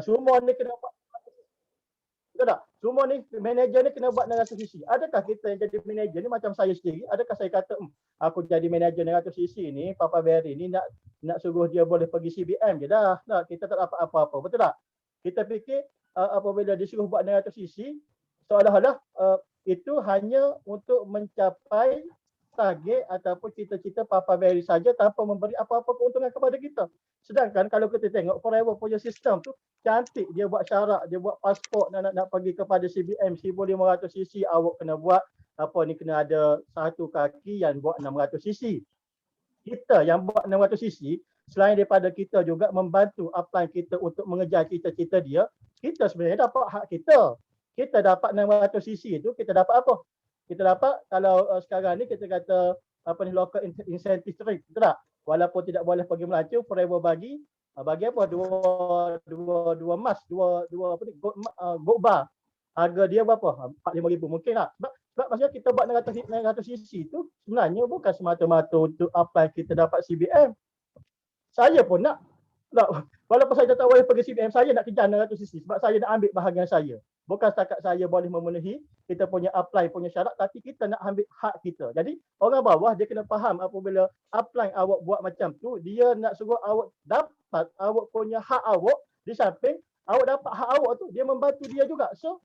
Semua ni kena buat. Betul tak? Semua ni manager ni kena buat 600 cc. Adakah kita yang jadi manager ni macam saya sendiri, adakah saya kata aku jadi manager 600 cc ni, Papa Barry ni nak suruh dia boleh pergi CBM je dah. Tak, kita tak dapat apa-apa. Betul tak? Kita fikir apabila disuruh buat 600 cc, seolah-olah itu hanya untuk mencapai target ataupun cita-cita Papa Barry saja tanpa memberi apa-apa keuntungan kepada kita. Sedangkan kalau kita tengok Forever punya sistem tu cantik, dia buat syarat, dia buat pasport nak pergi kepada CBM 1500 cc, awak kena buat apa ni, kena ada satu kaki yang buat 600 cc. Kita yang buat 600 cc, selain daripada kita juga membantu upline kita untuk mengejar cita-cita dia, kita sebenarnya dapat hak kita. Kita dapat 600 cc itu kita dapat apa? Kita dapat kalau sekarang ni kita kata apa ni, local incentive trip, betul tak? Walaupun tidak boleh pergi melancong, Forever bagi apa, dua emas, dua apa ni, gold bar. Harga dia berapa? 45,000 mungkin tak? Sebab maksudnya kita buat 900 cc tu sebenarnya bukan semata-mata untuk apply kita dapat CBM. Saya pun nak. Walaupun saya tak boleh pergi CBM, saya nak kejar 600 cc sebab saya nak ambil bahagian saya. Bukan setakat saya boleh memenuhi kita punya apply punya syarat, tapi kita nak ambil hak kita. Jadi orang bawah dia kena faham apabila apply awak buat macam tu, dia nak suruh awak dapat awak punya hak awak, di samping awak dapat hak awak tu, dia membantu dia juga. So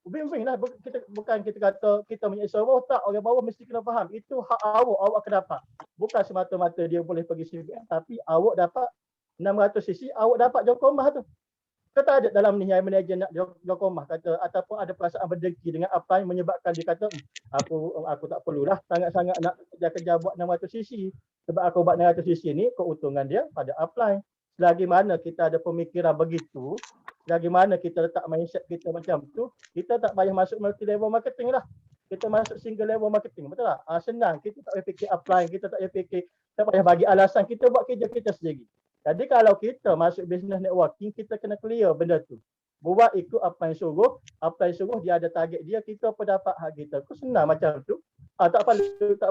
win-win lah. Bukan kita kata kita menyeksa bawah, tak. Orang bawah mesti kena faham itu hak awak akan dapat. Bukan semata-mata dia boleh pergi CBM, tapi awak dapat 600 cc, awak dapat Jokomah tu. Kata ada dalam ni yang manager nak Jokomah kata, ataupun ada perasaan berdengki dengan apa yang menyebabkan dia kata aku tak perlulah sangat-sangat nak kerja buat 600 cc sebab aku buat 600 cc ni keuntungan dia pada upline. Selagi mana kita ada pemikiran begitu, selagi mana kita letak mindset kita macam tu, kita tak payah masuk multi level marketing lah. Kita masuk single level marketing, betul tak? Senang, kita tak payah fikir upline, kita tak payah fikir, tak payah bagi alasan, kita buat kerja kita sendiri. Jadi kalau kita masuk business networking, kita kena clear benda tu. Buat ikut apa yang suruh dia ada target dia, kita apa dapat hak kita. Kau senang macam tu. Tak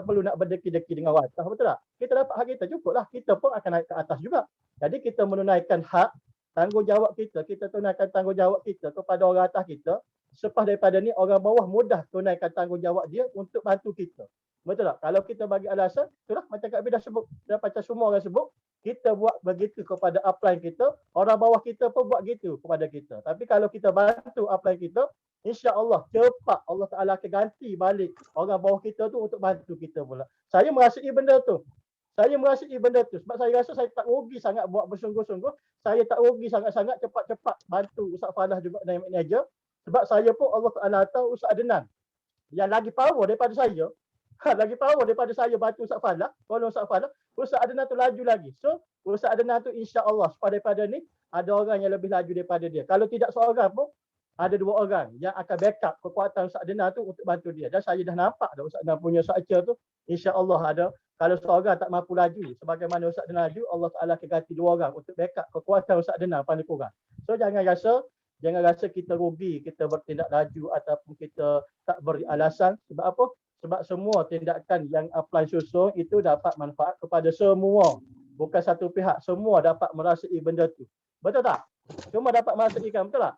perlu nak berdeki-deki dengan watah, betul tak? Kita dapat hak kita, cukuplah. Kita pun akan naik ke atas juga. Jadi kita menunaikan hak, tanggungjawab kita tunaikan tanggungjawab kita kepada orang atas kita. Selepas daripada ni, orang bawah mudah tunaikan tanggungjawab dia untuk bantu kita. Betul tak? Kalau kita bagi alasan, itulah macam Kak Bi dah sebut, dah macam semua orang sebut, kita buat begitu kepada upline kita, orang bawah kita pun buat gitu kepada kita. Tapi kalau kita bantu upline kita, insya-Allah cepat Allah Taala akan ganti balik orang bawah kita tu untuk bantu kita pula. Saya merasai benda tu. Sebab saya rasa saya tak rugi sangat buat bersungguh-sungguh. Saya tak rugi sangat-sangat cepat-cepat bantu Ustaz Falah juga dan manager. Sebab saya pun Allah Taala tahu Ustaz Adnan yang lagi power daripada saya. Lagi power daripada saya bantu Ustaz Falah, tolong Ustaz Falah, Ustaz Adnan tu laju lagi. So, Ustaz Adnan tu insya-Allah daripada ni ada orang yang lebih laju daripada dia. Kalau tidak seorang pun ada dua orang yang akan backup kekuatan Ustaz Adnan tu untuk bantu dia. Dan saya dah nampak dah Ustaz Adnan punya structure tu, insya-Allah ada. Kalau seorang tak mampu laju sebagaimana Ustaz Adnan laju, Allah Taala akan ganti dua orang untuk backup kekuatan Ustaz Adnan paling kurang. So jangan rasa kita rugi, kita bertindak laju ataupun kita tak beri alasan. Sebab apa? Sebab semua tindakan yang apply susun itu dapat manfaat kepada semua. Bukan satu pihak. Semua dapat merasai benda tu. Betul tak? Semua dapat merasakan, betul tak?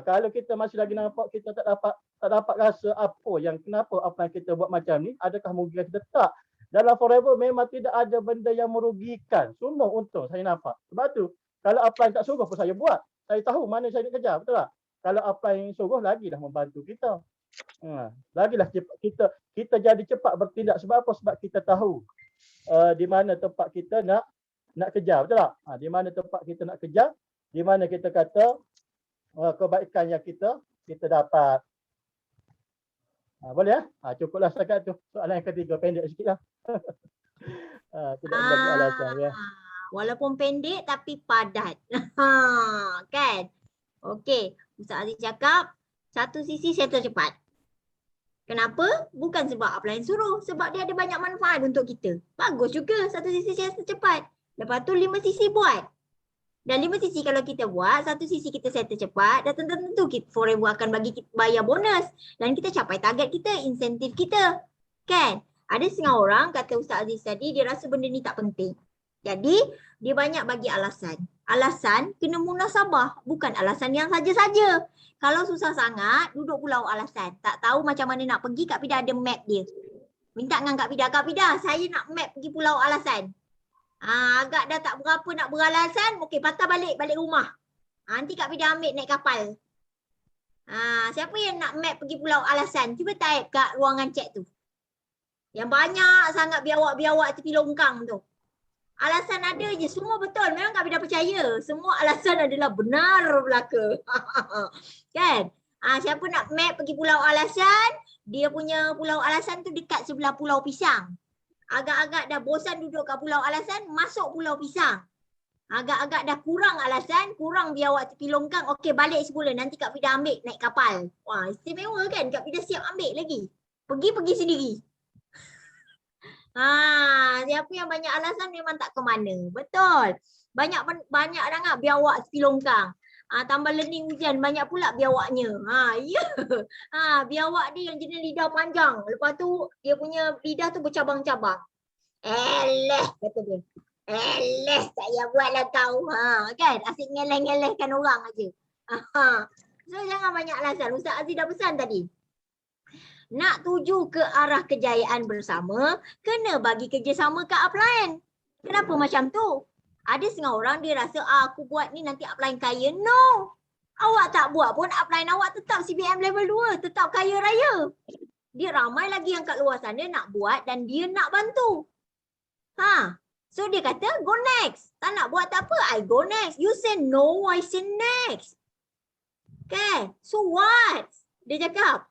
Kalau kita masih lagi nampak kita tak dapat rasa apa yang kenapa apply kita buat macam ni, adakah merugikan kita? Tak. Dalam Forever memang tidak ada benda yang merugikan. Semua untung saya nampak. Sebab tu, kalau apply tak suruh pun saya buat. Saya tahu mana saya nak kejar, betul tak? Kalau apply yang suruh, lagilah membantu kita. Lagilah kita jadi cepat bertindak. Sebab apa? Sebab kita tahu di mana tempat kita nak kejar, betul tak? Di mana tempat kita nak kejar, di mana kita kata kebaikan yang kita dapat. Boleh ya? Cukuplah setakat tu. Soalan yang ketiga pendek sikitlah. Tidak bagi alasan ya. Walaupun pendek tapi padat. Kan? Okey, Ustaz Aziz cakap satu sisi settle cepat. Kenapa? Bukan sebab upline suruh, sebab dia ada banyak manfaat untuk kita. Bagus juga satu sisi settle cepat. Lepas tu 5 sisi buat. Dan 5 sisi kalau kita buat, satu sisi kita settle cepat, dan tentu Forever akan bagi kita bayar bonus. Dan kita capai target kita, insentif kita. Kan? Ada setengah orang, kata Ustaz Aziz tadi, dia rasa benda ni tak penting. Jadi, dia banyak bagi alasan. alasan kena munasabah, bukan alasan yang saja-saja. Kalau susah sangat, duduk pulau alasan. Tak tahu macam mana nak pergi, Kak Pida ada map dia. Minta dengan Kak Pida, saya nak map pergi pulau alasan. Agak dah tak berapa nak beralasan, okey patah balik rumah. Nanti Kak Pida ambil naik kapal. Siapa yang nak map pergi pulau alasan? Cuba type kat ruangan chat tu. Yang banyak sangat biawak-biawak tepi longkang tu. Alasan ada je, semua betul. Memang Kak Pida percaya. Semua alasan adalah benar belaka. Kan? Siapa nak map pergi pulau alasan, dia punya pulau alasan tu dekat sebelah Pulau Pisang. Agak-agak dah bosan duduk kat pulau alasan, masuk Pulau Pisang. Agak-agak dah kurang alasan, kurang biawak tepi longkang, okey balik semula. Nanti Kak Pida ambil naik kapal. Wah, istimewa kan? Kak Pida siap ambil lagi. Pergi sendiri. Siapa yang banyak alasan memang tak ke mana. Betul. Banyak sangat biawak tepi longkang. Tambah learning hujan, banyak pula biawaknya. Ya. Biawak dia yang jenis lidah panjang. Lepas tu dia punya lidah tu bercabang-cabang. Kata dia. Saya buatlah kau. Kan? Asyik ngeleh-ngelehkan orang aja. So jangan banyak alasan. Ustaz Aziz dah pesan tadi. Nak tuju ke arah kejayaan bersama, kena bagi kerjasama ke upline. Kenapa macam tu? Ada setengah orang dia rasa, aku buat ni nanti upline kaya. No! Awak tak buat pun upline awak tetap CBM level 2, tetap kaya raya. Dia ramai lagi yang kat luar sana nak buat dan dia nak bantu. So dia kata, go next. Tak nak buat tak apa, I go next. You say no, I say next. Okay, so what? Dia cakap,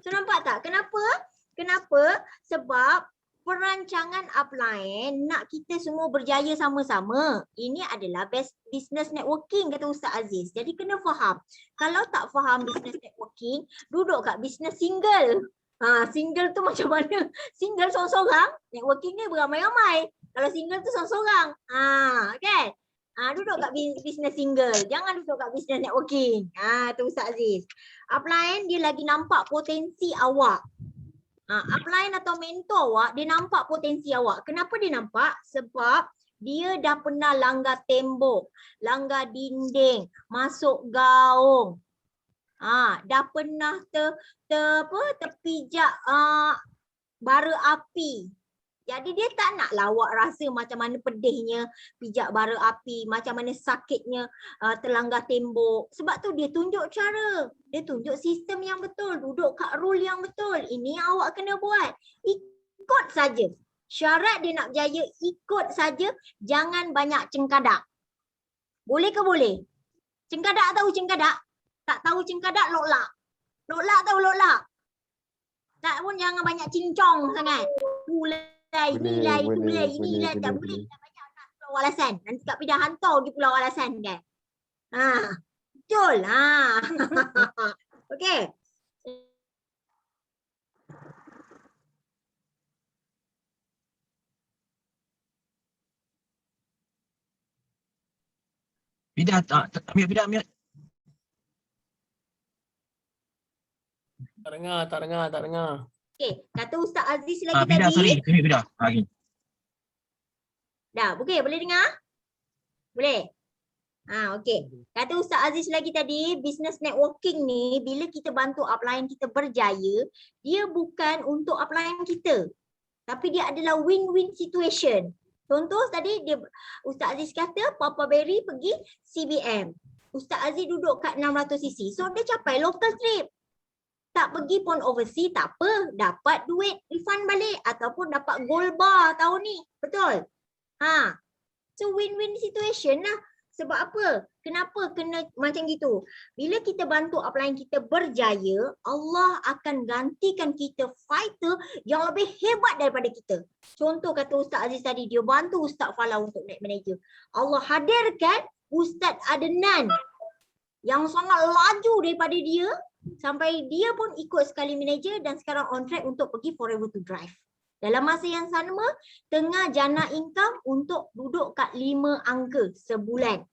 So nampak tak? Kenapa? Sebab perancangan upline nak kita semua berjaya sama-sama. Ini adalah best business networking kata Ustaz Aziz. Jadi kena faham. Kalau tak faham business networking, duduk kat business single. Single tu macam mana? Single seorang-seorang, networking ni beramai-ramai. Kalau single tu seorang-seorang. Kan? Duduk kat business single. Jangan duduk kat business networking. Tu Ustaz Aziz. Upline dia lagi nampak potensi awak. Upline atau mentor awak, dia nampak potensi awak. Kenapa dia nampak? Sebab dia dah pernah langgar tembok, langgar dinding, masuk gaung. Dah pernah terpijak bara api. Jadi dia tak nak lawak rasa macam mana pedihnya pijak bara api, macam mana sakitnya terlanggar tembok. Sebab tu dia tunjuk cara, dia tunjuk sistem yang betul, duduk kat rule yang betul. Ini yang awak kena buat. Ikut saja. Syarat dia nak berjaya, ikut saja, jangan banyak cengkadak. Boleh ke boleh? Cengkadak tahu cengkadak? Tak tahu cengkadak loklak. Loklak tahu loklak? Tak pun jangan banyak cincong sangat. Inilah, tak boleh. Tak banyak nak pulau alasan. Nanti Kak Pida hantar pergi pulau alasan kan. Betul. Okey. Pida, ambil. Tak dengar. Okey, kata Ustaz Aziz lagi Pida, tadi. sorry. Pida. Dah, okey, boleh dengar? Boleh? Okey. Kata Ustaz Aziz lagi tadi, business networking ni bila kita bantu upline kita berjaya, dia bukan untuk upline kita. Tapi dia adalah win-win situation. Contoh tadi dia Ustaz Aziz kata Papa Berry pergi CBM. Ustaz Aziz duduk kat 600cc. So dia capai local trip. Tak pergi pun overseas tak apa, dapat duit refund balik ataupun dapat gold bar tahun ni. Betul? So win-win situation lah. Sebab apa? Kenapa kena macam gitu? Bila kita bantu upline kita berjaya, Allah akan gantikan kita fighter yang lebih hebat daripada kita. Contoh kata Ustaz Aziz tadi, dia bantu Ustaz Fala untuk naik manager. Allah hadirkan Ustaz Adnan yang sangat laju daripada dia, sampai dia pun ikut sekali manager dan sekarang on track untuk pergi Forever to Drive. Dalam masa yang sama, tengah jana income untuk duduk kat 5 angka sebulan.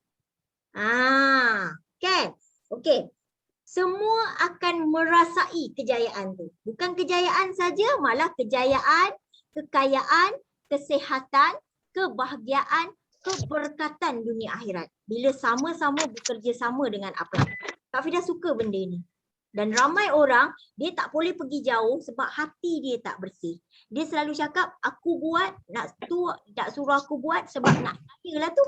Kan? Okey. Semua akan merasai kejayaan tu. Bukan kejayaan saja, malah kejayaan, kekayaan, kesihatan, kebahagiaan, keberkatan dunia akhirat bila sama-sama bekerja sama dengan upline. Kak Fida suka benda ni. Dan ramai orang, dia tak boleh pergi jauh sebab hati dia tak bersih. Dia selalu cakap, aku buat, nak suruh aku buat sebab nak saya lah tu.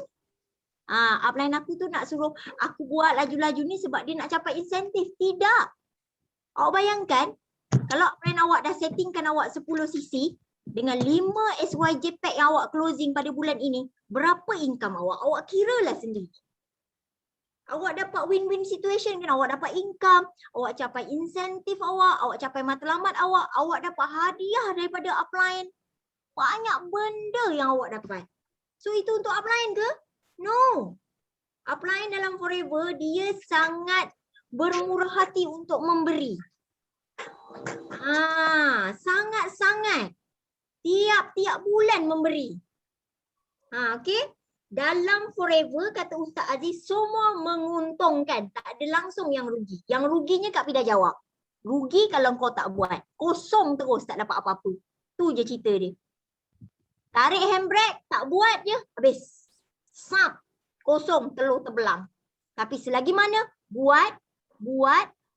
Upline aku tu nak suruh aku buat laju-laju ni sebab dia nak capai insentif. Tidak. Awak bayangkan, kalau upline awak dah settingkan awak 10 cc, dengan 5 SYJ pack yang awak closing pada bulan ini, berapa income awak? Awak kiralah sendiri. Awak dapat win-win situation kan? Awak dapat income, awak capai insentif awak capai matlamat awak dapat hadiah daripada upline. Banyak benda yang awak dapat. So itu untuk upline ke? No. Upline dalam Forever, dia sangat bermurah hati untuk memberi. Sangat-sangat. Tiap-tiap bulan memberi. Okey. Dalam Forever, kata Ustaz Aziz, semua menguntungkan. Tak ada langsung yang rugi. Yang ruginya Kak Fida jawab. Rugi kalau kau tak buat. Kosong terus, tak dapat apa-apa. Tu je cerita dia. Tarik handbrake, tak buat je, habis. Sap. Kosong, telur terbelang. Tapi selagi mana, buat,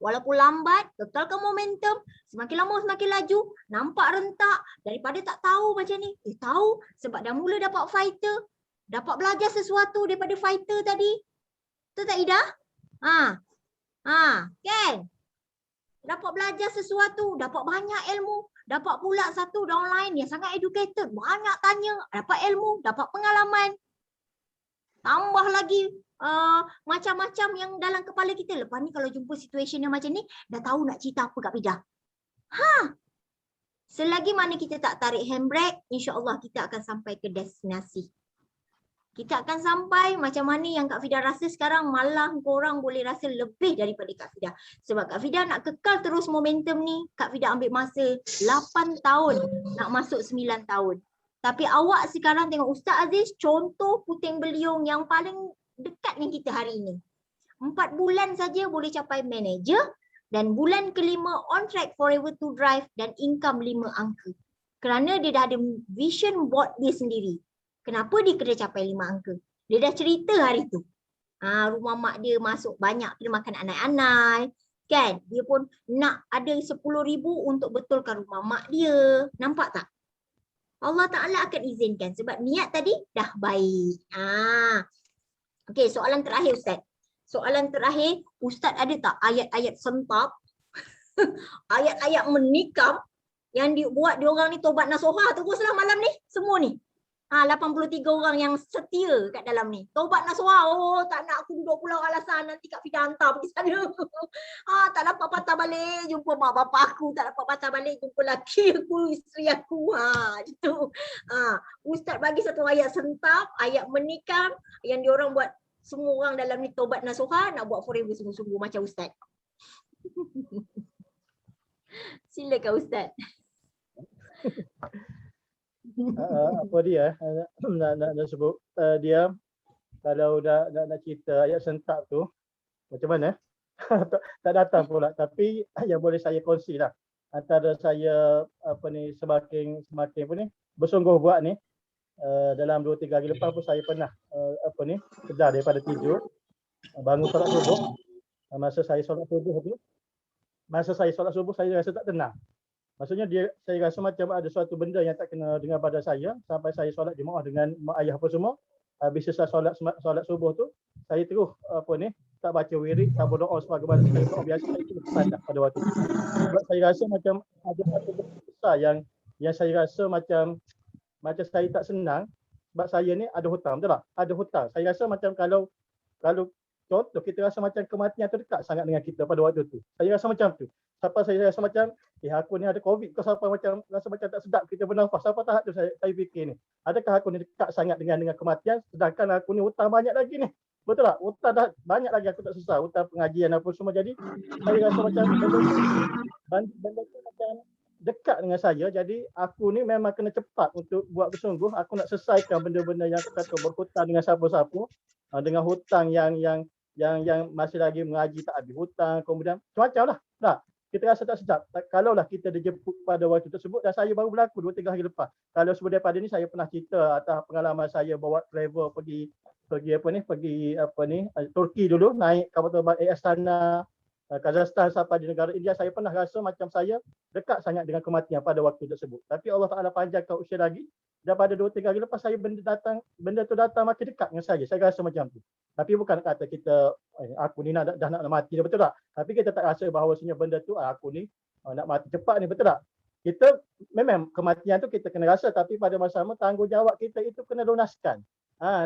walaupun lambat, kekalkan momentum, semakin lama semakin laju, nampak rentak, daripada tak tahu macam ni. Tahu sebab dah mula dapat fighter, dapat belajar sesuatu daripada fighter tadi. Betul tak Ida? Kan? Dapat belajar sesuatu, dapat banyak ilmu, dapat pula satu downline yang sangat educated, banyak tanya, dapat ilmu, dapat pengalaman. Tambah lagi macam-macam yang dalam kepala kita. Lepas ni kalau jumpa situasi yang macam ni, dah tahu nak cerita apa Kak Fida. Selagi mana kita tak tarik handbrake, insya-Allah kita akan sampai ke destinasi. Kita akan sampai macam mana yang Kak Fida rasa sekarang, malah korang boleh rasa lebih daripada Kak Fida. Sebab Kak Fida nak kekal terus momentum ni, Kak Fida ambil masa 8 tahun nak masuk 9 tahun. Tapi awak sekarang tengok Ustaz Aziz, contoh puting beliung yang paling dekat dengan kita hari ini. 4 bulan saja boleh capai manager dan bulan kelima on track Forever to Drive dan income 5 angka. Kerana dia dah ada vision board dia sendiri. Kenapa dia kena capai 5 angka? Dia dah cerita hari tu. Rumah mak dia masuk banyak kena makan anak-anak. Kan? Dia pun nak ada 10,000 untuk betulkan rumah mak dia. Nampak tak? Allah Ta'ala akan izinkan sebab niat tadi dah baik. Okey, soalan terakhir Ustaz. Soalan terakhir, Ustaz ada tak ayat-ayat sentap, ayat-ayat menikam yang dibuat diorang ni tobat nasuha teruslah malam ni, semua ni. 83 orang yang setia kat dalam ni. Tobat nasuha, tak nak aku duduk pulau alasan nanti Kak Fida hantar pergi sana. Tak dapat patah balik jumpa mak bapak aku, tak dapat patah balik jumpa laki aku, isteri aku. Itu. Ustaz bagi satu ayat sentap, ayat menikam yang diorang buat semua orang dalam ni tobat nasuha nak buat Forever sungguh-sungguh macam Ustaz. Silakan Ustaz. Apa dia nak sebut dia kalau nak cerita ayat sentap tu macam mana tak datang pula, tapi yang boleh saya kongsi lah antara saya semakin bersungguh buat ni dalam 2-3 hari lepas pun saya pernah kejar daripada tidur, bangun solat subuh. Masa saya solat subuh saya rasa tak tenang. Maksudnya saya rasa macam ada suatu benda yang tak kena dengan pada saya sampai saya solat jemaah dengan mak ayah apa semua. Habis selesai solat subuh tu, saya terus tak baca wirid, tak berdoa sebagaimana saya doa biasa, saya terus sadar pada waktu itu. Sebab saya rasa macam ada satu benda besar yang saya rasa macam saya tak senang sebab saya ni ada hutang, betul tak? Ada hutang. Saya rasa macam kalau contoh kita rasa macam kematian tu dekat sangat dengan kita pada waktu tu. Saya rasa macam tu. Sampai saya rasa macam aku ni ada COVID ke, sampai macam rasa macam tak sedap kita bernafas. Sampai tahap tu saya fikir ni, adakah aku ni dekat sangat dengan kematian sedangkan aku ni hutang banyak lagi ni. Betul tak? Hutang dah banyak lagi aku tak selesai, hutang pengajian apa semua. Jadi saya rasa macam benda tu macam dekat dengan saya. Jadi aku ni memang kena cepat untuk buat bersungguh. Aku nak selesaikan benda-benda yang aku kata berhutang dengan siapa-siapa, dengan hutang yang masih lagi mengaji tak habis hutang, kemudian macam-macam lah. Tak? kita rasa tak sedap. Kalaulah kita dijemput pada waktu tersebut dan saya baru berlaku 2-3 hari lepas. Kalau sebelum daripada ni saya pernah cerita atas pengalaman saya bawa travel pergi Turki dulu, naik kapal terbang Astana, Kazakhstan sampai di negara India. Saya pernah rasa macam saya dekat sangat dengan kematian pada waktu tersebut. Tapi Allah Taala panjangkan usia lagi, dan pada 2-3 hari lepas saya benda tu datang makin dekat dengan saya. Saya rasa macam tu. Tapi bukan kata kita aku ni dah nak mati dah, betul tak? Tapi kita tak rasa bahawasanya benda tu aku ni nak mati cepat ni, betul tak? Kita memang kematian tu kita kena rasa, tapi pada masa sama tanggungjawab kita itu kena lunaskan.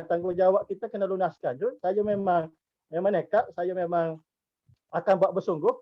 Tanggungjawab kita kena lunaskan. So, saya memang nekat, saya memang akan buat bersungguh.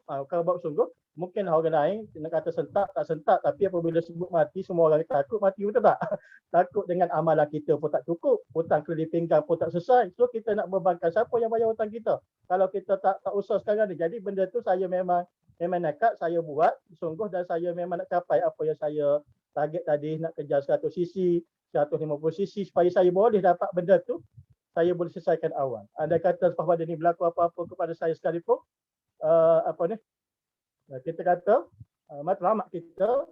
Mungkin orang lain nak kata sentak, tak sentak, tapi apabila sebut mati, semua orang takut mati, betul tak? Takut dengan amalan kita pun tak cukup, hutang kredit pinggang pun tak selesai. So kita nak bebankan siapa yang bayar hutang kita? Kalau kita tak usah sekarang ni. Jadi benda tu saya memang nekat, saya buat sungguh, dan saya memang nak capai apa yang saya target tadi, nak kejar 100 cc, 150 cc supaya saya boleh dapat benda tu, saya boleh selesaikan awal. Andai kata lepas pada ni berlaku apa-apa kepada saya sekalipun, kita kata matlamat kita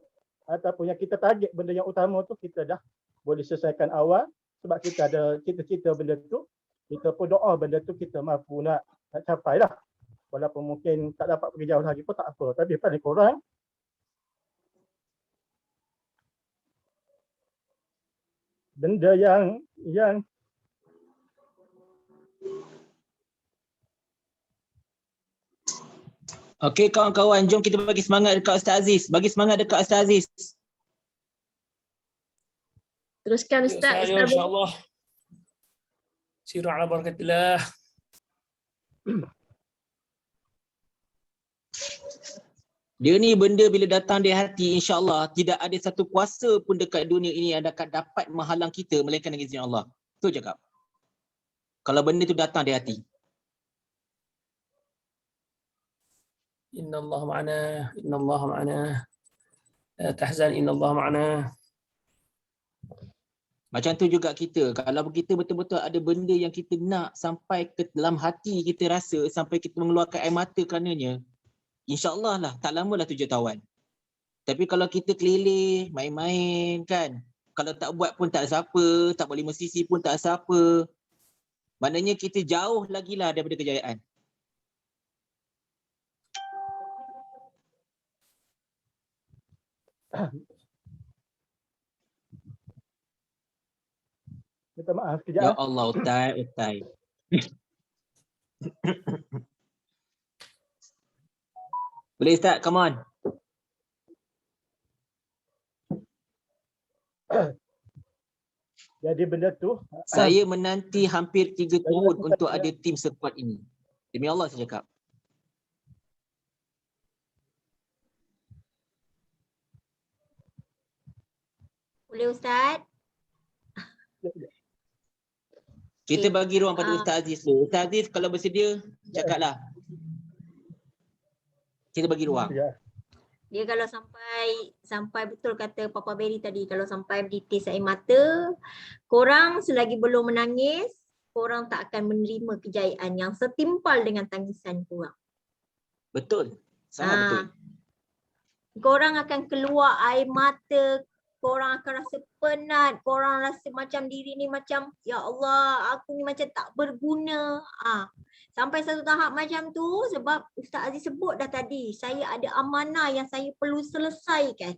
ataupun yang kita target benda yang utama tu kita dah boleh selesaikan awal, sebab kita ada cita-cita benda tu, kita pun doa benda tu kita mampu nak capai lah. Walaupun mungkin tak dapat pergi jauh lagi pun tak apa, tapi paling kurang benda yang Okey kawan-kawan, jom kita bagi semangat dekat Ustaz Aziz. Bagi semangat dekat Ustaz Aziz. Teruskan Ustaz. Ya, insyaAllah. Siru ala barakatillah. Dia ni benda bila datang di hati, insya-Allah tidak ada satu kuasa pun dekat dunia ini yang dapat menghalang kita melainkan dengan izin Allah. Tu cakap. Kalau benda tu datang di hati. Inna Allah ma'ana, inna Allah ma'ana. La tahzan, inna Allah ma'ana. Macam tu juga kita. Kalau kita betul-betul ada benda yang kita nak sampai ke dalam hati kita rasa, sampai kita mengeluarkan air mata kerananya, insya-Allah lah, tak lamalah 7 tahun. Tapi kalau kita keliling, main-main kan, kalau tak buat pun tak siapa, tak boleh mesisi pun tak siapa, maknanya kita jauh lagi lah daripada kejayaan. minta maaf sekejap. Ya Allah, utai. Boleh Ustaz, come on. Jadi benda tu Saya menanti hampir 3 tahun untuk ada tim sekuat ini. Demi Allah saya cakap. Boleh Ustaz? Kita Okey. bagi ruang pada Ustaz Aziz dulu. Ustaz Aziz kalau bersedia, cakaplah. Kita bagi ruang. ya. Dia kalau sampai betul kata Papa Berry tadi, kalau sampai ditis air mata, korang selagi belum menangis, korang tak akan menerima kejayaan yang setimpal dengan tangisan korang. Betul. Sangat betul. Korang akan keluar air mata, korang akan rasa penat, korang rasa macam diri ni macam, ya Allah, aku ni macam tak berguna. Sampai satu tahap macam tu, sebab Ustaz Aziz sebut dah tadi, saya ada amanah yang saya perlu selesaikan.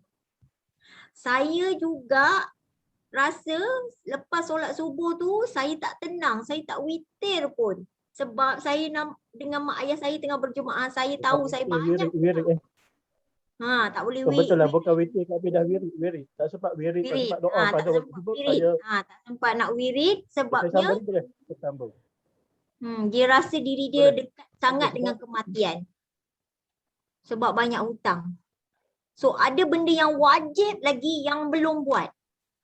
Saya juga rasa lepas solat subuh tu, saya tak tenang, saya tak witir pun. Sebab saya dengan mak ayah saya tengah berjemaah, saya tahu saya banyak. Wirid. Tak boleh Betul lah, bukan wirid tapi dah wirid. Tak sempat wirid, tak wirid. sempat doa pada waktu tersebut. Saya Tak sempat nak wirid sebabnya sambung. Dia rasa diri dia dekat sangat dengan kematian. Sebab banyak hutang. So ada benda yang wajib lagi yang belum buat.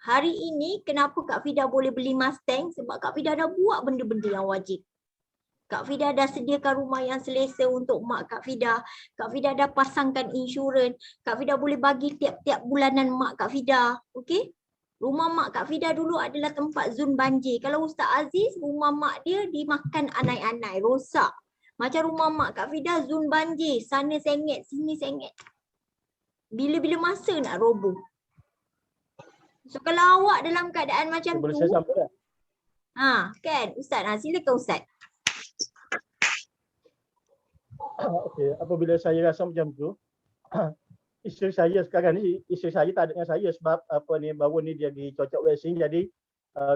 Hari ini kenapa Kak Fida boleh beli Mustang? Sebab Kak Fida dah buat benda-benda yang wajib. Kak Fida dah sediakan rumah yang selesa untuk mak Kak Fida. Kak Fida dah pasangkan insurans. Kak Fida boleh bagi tiap-tiap bulanan mak Kak Fida. Okey? Rumah mak Kak Fida dulu adalah tempat zon banjir. Kalau Ustaz Aziz, rumah mak dia dimakan anai-anai, rosak. Macam rumah mak Kak Fida, zon banjir. Sana sengit, sini sengit. Bila-bila masa nak roboh. So kalau awak dalam keadaan macam Boleh tu, saya sampaikan? kan Ustaz, silakan Ustaz. Okey, apabila saya rasa macam tu, isteri saya sekarang ni, isteri saya tak ada dengan saya sebab apa ni, baru ni dia pergi cocok vaksin, jadi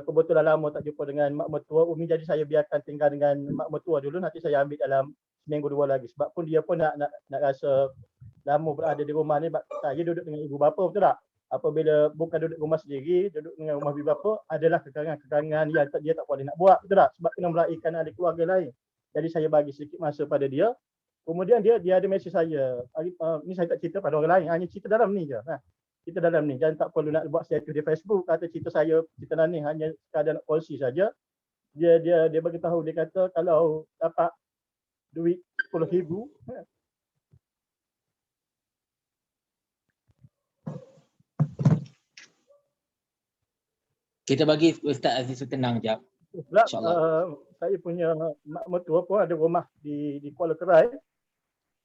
kebetulan lama tak jumpa dengan mak mertua Umi, jadi saya biarkan tinggal dengan mak mertua dulu, nanti saya ambil dalam seminggu 2 lagi. Sebab pun dia pun nak rasa lama berada di rumah ni, sebab saya duduk dengan ibu bapa, betul tak? Apabila bukan duduk rumah sendiri, duduk dengan rumah ibu bapa, adalah kekangan-kekangan yang dia tak boleh nak buat, betul tak? Sebab kena meraihkan ahli keluarga lain. Jadi saya bagi sedikit masa pada dia. Kemudian dia ada mesej saya. Ni saya tak cerita pada orang lain, hanya cerita dalam ni je. Cerita dalam ni, jangan tak perlu nak buat status di Facebook kata cerita saya, cerita dalam ni, hanya sekadar nak kongsi saja. Dia bagi tahu, dia kata kalau dapat duit 10,000, Kita bagi Ustaz Aziz tenang jap. sebab InsyaAllah. saya punya mak mertua pun ada rumah di Kuala Kerai.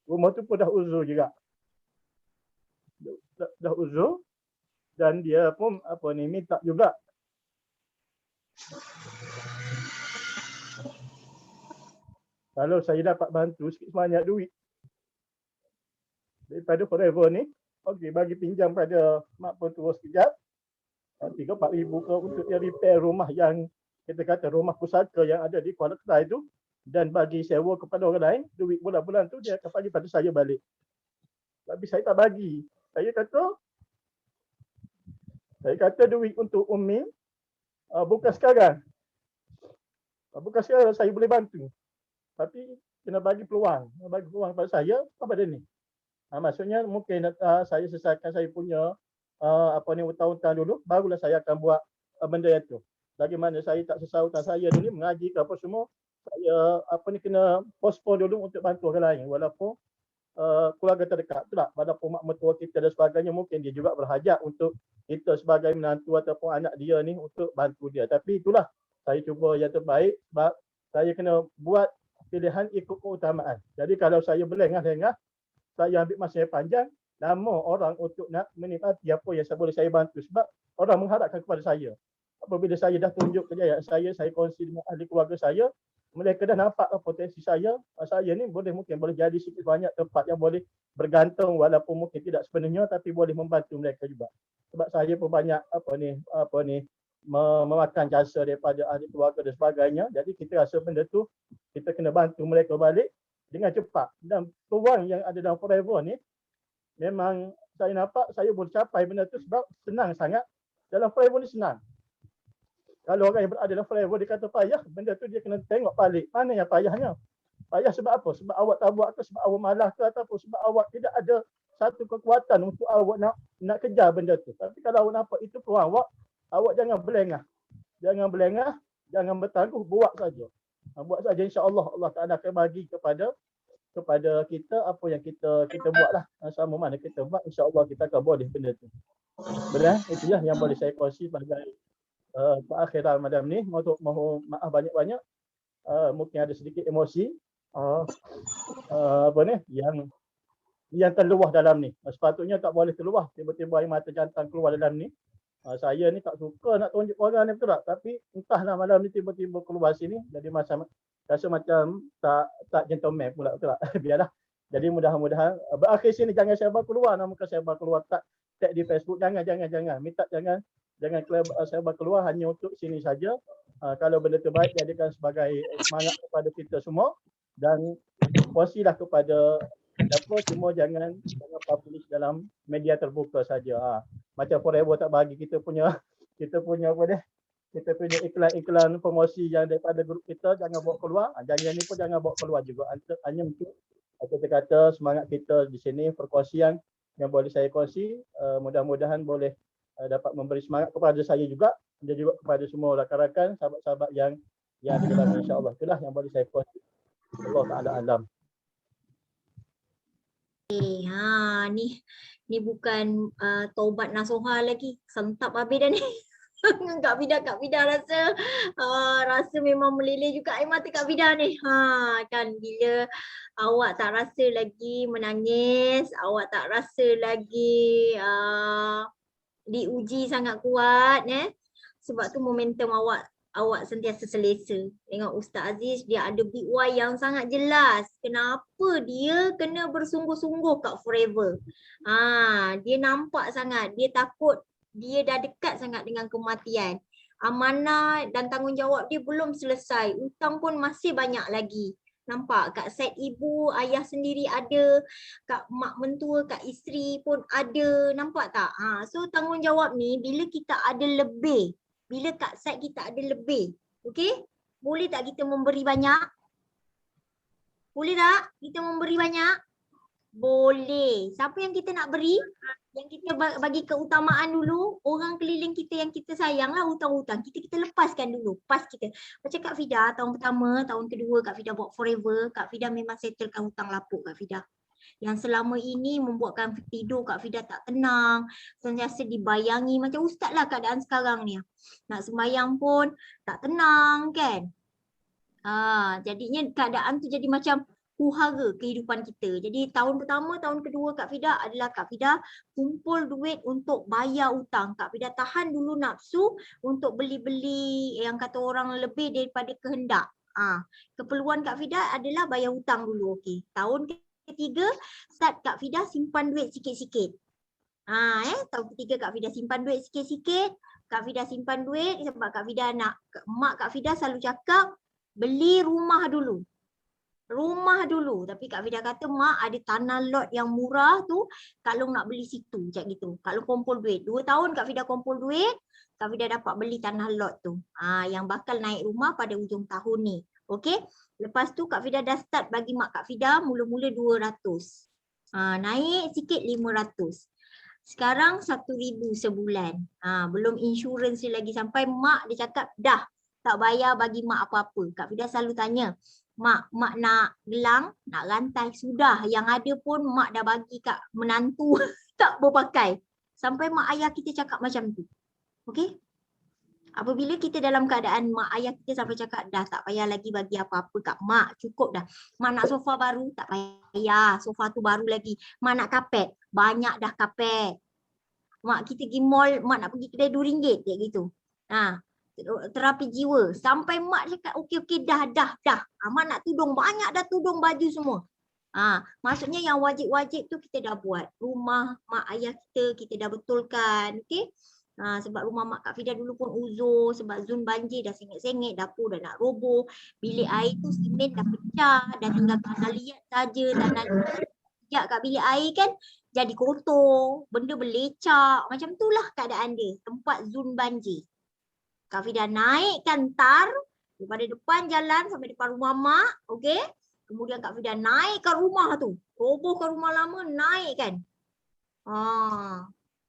Rumah tu pun dah uzur juga. Dah uzur, dan dia pun apa ni, minta juga. Kalau saya dapat bantu sikit sebanyak duit daripada Forever ni, okey, bagi pinjam pada mak mertua sekejap, 3-4 ribu ke, untuk dia repair rumah yang kita kata rumah pusaka yang ada di Kuala Kerai tu, dan bagi sewa kepada orang lain, duit bulan-bulan tu dia akan bagi pada saya balik. Tapi saya tak bagi. Saya kata duit untuk Umi bukan sekarang. Bukan sekarang saya boleh bantu. Tapi kena bagi peluang. Bagi peluang pada saya pada ni. Maksudnya mungkin saya selesaikan saya punya hutang-hutang dulu, barulah saya akan buat benda itu. Bagaimana saya tak selesai hutang saya ni, mengaji ke apa semua, saya kena postpone dulu untuk bantu orang lain, walaupun keluarga terdekat, betul tak? Walaupun mak mertua kita dan sebagainya, mungkin dia juga berhajat untuk kita sebagai menantu ataupun anak dia ni untuk bantu dia. Tapi itulah, saya cuba yang terbaik sebab saya kena buat pilihan ikut keutamaan. Jadi kalau saya berlengah-lengah, saya ambil masa yang panjang, lama orang untuk nak menikmati apa yang boleh saya bantu, sebab orang mengharapkan kepada saya. Apabila saya dah tunjuk kejayaan saya kongsi dengan ahli keluarga saya, mereka dah nampak potensi saya ni mungkin boleh jadi sikit banyak tempat yang boleh bergantung, walaupun mungkin tidak sepenuhnya, tapi boleh membantu mereka juga. Sebab saya pun banyak memakan jasa daripada ahli keluarga dan sebagainya. Jadi kita rasa benda tu kita kena bantu mereka balik dengan cepat. Dan peluang yang ada dalam Forever ni, memang saya nampak saya boleh capai benda tu sebab senang sangat. Dalam Forever ni senang. Kalau orang yang berada dalam Forever dia kata payah, benda tu dia kena tengok balik mana yang payahnya. Payah sebab apa? Sebab awak tak buat ke, sebab awak malas ke, ataupun sebab awak tidak ada satu kekuatan untuk awak nak kejar benda tu. Tapi kalau awak nampak itu peluang awak jangan berlengah. Jangan berlengah, jangan bertangguh, buat saja. Buat saja, insya-Allah Allah Taala akan bagi kepada kita apa yang kita buatlah. Sama mana kita buat, insya-Allah kita akan boleh benda tu. Benar? Itu yang boleh saya kongsi sebagai perakhiran malam ni. Mohon maaf banyak-banyak, mungkin ada sedikit emosi yang terluah dalam ni. Sepatutnya tak boleh terluah, tiba-tiba air mata jantan keluar dalam ni. Saya ni tak suka nak tunjuk orang ni, betul tak? Tapi entahlah malam ni tiba-tiba keluar sini, jadi rasa macam tak gentleman pula, betul tak? Biarlah. Jadi mudah-mudahan berakhir sini, jangan sebar keluar, namakan sebar keluar, tak tag di Facebook, jangan. Minta jangan sebar keluar, hanya untuk sini saja. Kalau benda terbaik, jadikan sebagai semangat kepada kita semua, dan kongsilah kepada semua, jangan publish dalam media terbuka saja. Macam Forever tak bagi kita punya iklan promosi yang daripada grup kita, jangan bawa keluar. Jangan ni pun jangan bawa keluar juga. Hanya untuk kita kata semangat kita di sini, perkongsian yang boleh saya kongsi, mudah-mudahan boleh dapat memberi semangat kepada saya juga, dan juga kepada semua rakan-rakan, sahabat-sahabat yang ada dalam, insya-Allah. Itulah yang boleh saya kongsi. Allah Taala alam. Ni bukan taubat nasuha lagi. Sentap habis dah ni. Kak Fida rasa memang meleleh juga air mata Kak Fida ni. Kan bila awak tak rasa lagi menangis, awak tak rasa lagi diuji sangat kuat sebab tu momentum awak sentiasa selesa. Tengok Ustaz Aziz, dia ada big why yang sangat jelas. Kenapa dia kena bersungguh-sungguh kat Forever. Dia nampak sangat, dia takut dia dah dekat sangat dengan kematian. Amanah dan tanggungjawab dia belum selesai. Hutang pun masih banyak lagi. Nampak kat side ibu, ayah sendiri ada, kat mak mentua, kat isteri pun ada. Nampak tak? So tanggungjawab ni bila kita ada lebih, bila kat side kita ada lebih, okey? Boleh tak kita memberi banyak? Boleh tak kita memberi banyak? Boleh. Siapa yang kita nak beri? Yang kita bagi keutamaan dulu, orang keliling kita yang kita sayang lah, hutang-hutang. Kita lepaskan dulu, pas kita. Macam Kak Fida, tahun pertama, tahun kedua Kak Fida buat Forever, Kak Fida memang settlekan hutang lapuk Kak Fida. Yang selama ini membuatkan tidur Kak Fida tak tenang, sentiasa dibayangi macam ustaz lah keadaan sekarang ni. Nak sembahyang pun tak tenang kan. Jadinya keadaan tu jadi macam huru-hara kehidupan kita. Jadi tahun pertama, tahun kedua Kak Fida adalah Kak Fida kumpul duit untuk bayar hutang. Kak Fida tahan dulu nafsu untuk beli-beli yang kata orang lebih daripada kehendak. Keperluan Kak Fida adalah bayar hutang dulu. Okey. Tahun ketiga, start Kak Fida simpan duit sikit-sikit. Tahun ketiga Kak Fida simpan duit sikit-sikit. Kak Fida simpan duit sebab Kak Fida nak, mak Kak Fida selalu cakap beli rumah dulu. Rumah dulu. Tapi Kak Fida kata mak ada tanah lot yang murah tu, Kak Long nak beli situ macam gitu. Kak Long kumpul duit. 2 tahun Kak Fida kumpul duit, Kak Fida dapat beli tanah lot tu. Yang bakal naik rumah pada hujung tahun ni. Okey. Lepas tu Kak Fida dah start bagi mak Kak Fida mula-mula 200. Naik sikit 500. Sekarang 1,000 sebulan. Belum insurans dia lagi sampai mak dia cakap dah tak bayar bagi mak apa-apa. Kak Fida selalu tanya, mak nak gelang, nak rantai, sudah. Yang ada pun mak dah bagi kat menantu tak berpakai. Sampai mak ayah kita cakap macam tu. Okey? Apabila kita dalam keadaan mak ayah kita sampai cakap dah tak payah lagi bagi apa-apa kat mak, cukup dah. Mak nak sofa baru, tak payah. Sofa tu baru lagi. Mak nak kapet, banyak dah kapet. Mak kita pergi mall, mak nak pergi kedai RM2 kayak gitu. Terapi jiwa. Sampai mak cakap okey dah. Mak nak tudung, banyak dah tudung baju semua. Maksudnya yang wajib-wajib tu kita dah buat. Rumah mak ayah kita dah betulkan. Okey. Sebab rumah mak Kak Fida dulu pun uzur, sebab zon banjir dah sengit-sengit, dapur dah nak roboh, bilik air tu simen dah pecah, dah tinggal tanah liat saja, tanah liat kat bilik air kan jadi kotor, benda berlecak, macam itulah keadaan dia, tempat zon banjir. Kak Fida naikkan tar daripada depan jalan sampai depan rumah mak, okey? Kemudian Kak Fida naikkan rumah tu, robohkan rumah lama, naikkan.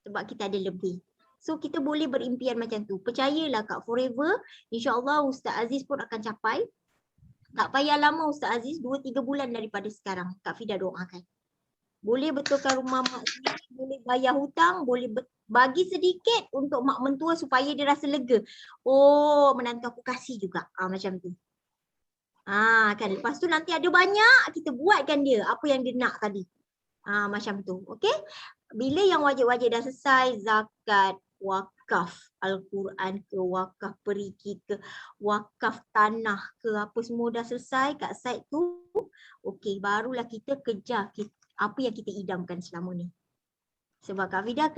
Sebab kita ada lebih. So kita boleh berimpian macam tu. Percayalah Kak Forever, insya-Allah Ustaz Aziz pun akan capai. Tak payah lama Ustaz Aziz, 2-3 bulan daripada sekarang Kak Fida doakan. Boleh betulkan rumah mak sendiri, boleh bayar hutang, boleh bagi sedikit untuk mak mentua supaya dia rasa lega. Oh, menantu aku kasih juga. Macam tu. Kan lepas tu nanti ada banyak kita buatkan dia apa yang dia nak tadi. Macam tu. Okey? Bila yang wajib-wajib dah selesai, zakat, wakaf Al-Quran ke, wakaf perigi ke, wakaf tanah ke, apa semua dah selesai kat side tu, okey, barulah kita kejar apa yang kita idamkan selama ni. Sebab Kak Fida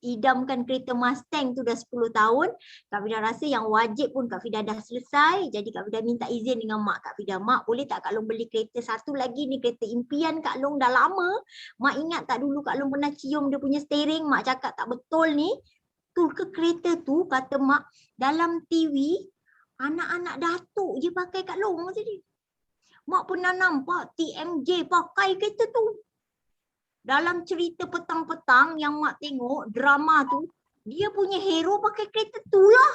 idamkan kereta Mustang tu dah 10 tahun, Kak Fida rasa yang wajib pun Kak Fida dah selesai, jadi Kak Fida minta izin dengan mak Kak Fida. Mak, boleh tak Kak Long beli kereta satu lagi ni, kereta impian Kak Long dah lama. Mak ingat tak dulu Kak Long pernah cium dia punya steering, mak cakap tak betul ni. Tu ke kereta tu, kata mak, dalam TV anak-anak datuk je pakai Kak Long tadi. Mak pernah nampak TMJ pakai kereta tu. Dalam cerita petang-petang yang mak tengok drama tu, dia punya hero pakai kereta tu lah.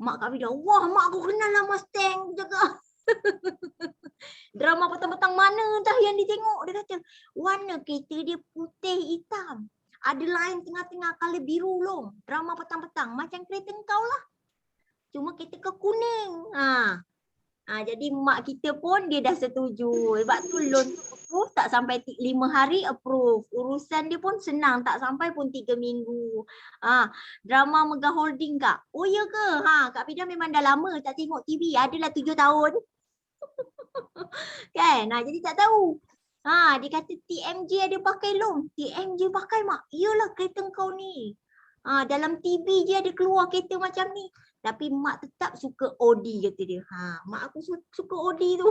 Mak Kak Fida, wah mak aku kenal lah Mustang juga. Drama petang-petang mana entah yang dia tengok. Dia kata warna kereta dia putih hitam. Ada line tengah-tengah color biru long. Drama petang-petang macam kereta kau lah. Cuma kita ke kuning. Jadi mak kita pun dia dah setuju. Sebab tu loan tu approve tak sampai 5 hari approve. Urusan dia pun senang, tak sampai pun 3 minggu. Drama Mega Holding Kak. Oh ya ke? Kak Fida memang dah lama tak tengok TV. Adalah 7 tahun. Kan? Jadi tak tahu. Dia kata TMJ ada pakai loan. TMJ pakai mak. Iyalah kereta kau ni. Dalam TV je ada keluar kereta macam ni. Tapi mak tetap suka Audi kata dia. Mak aku suka Audi tu.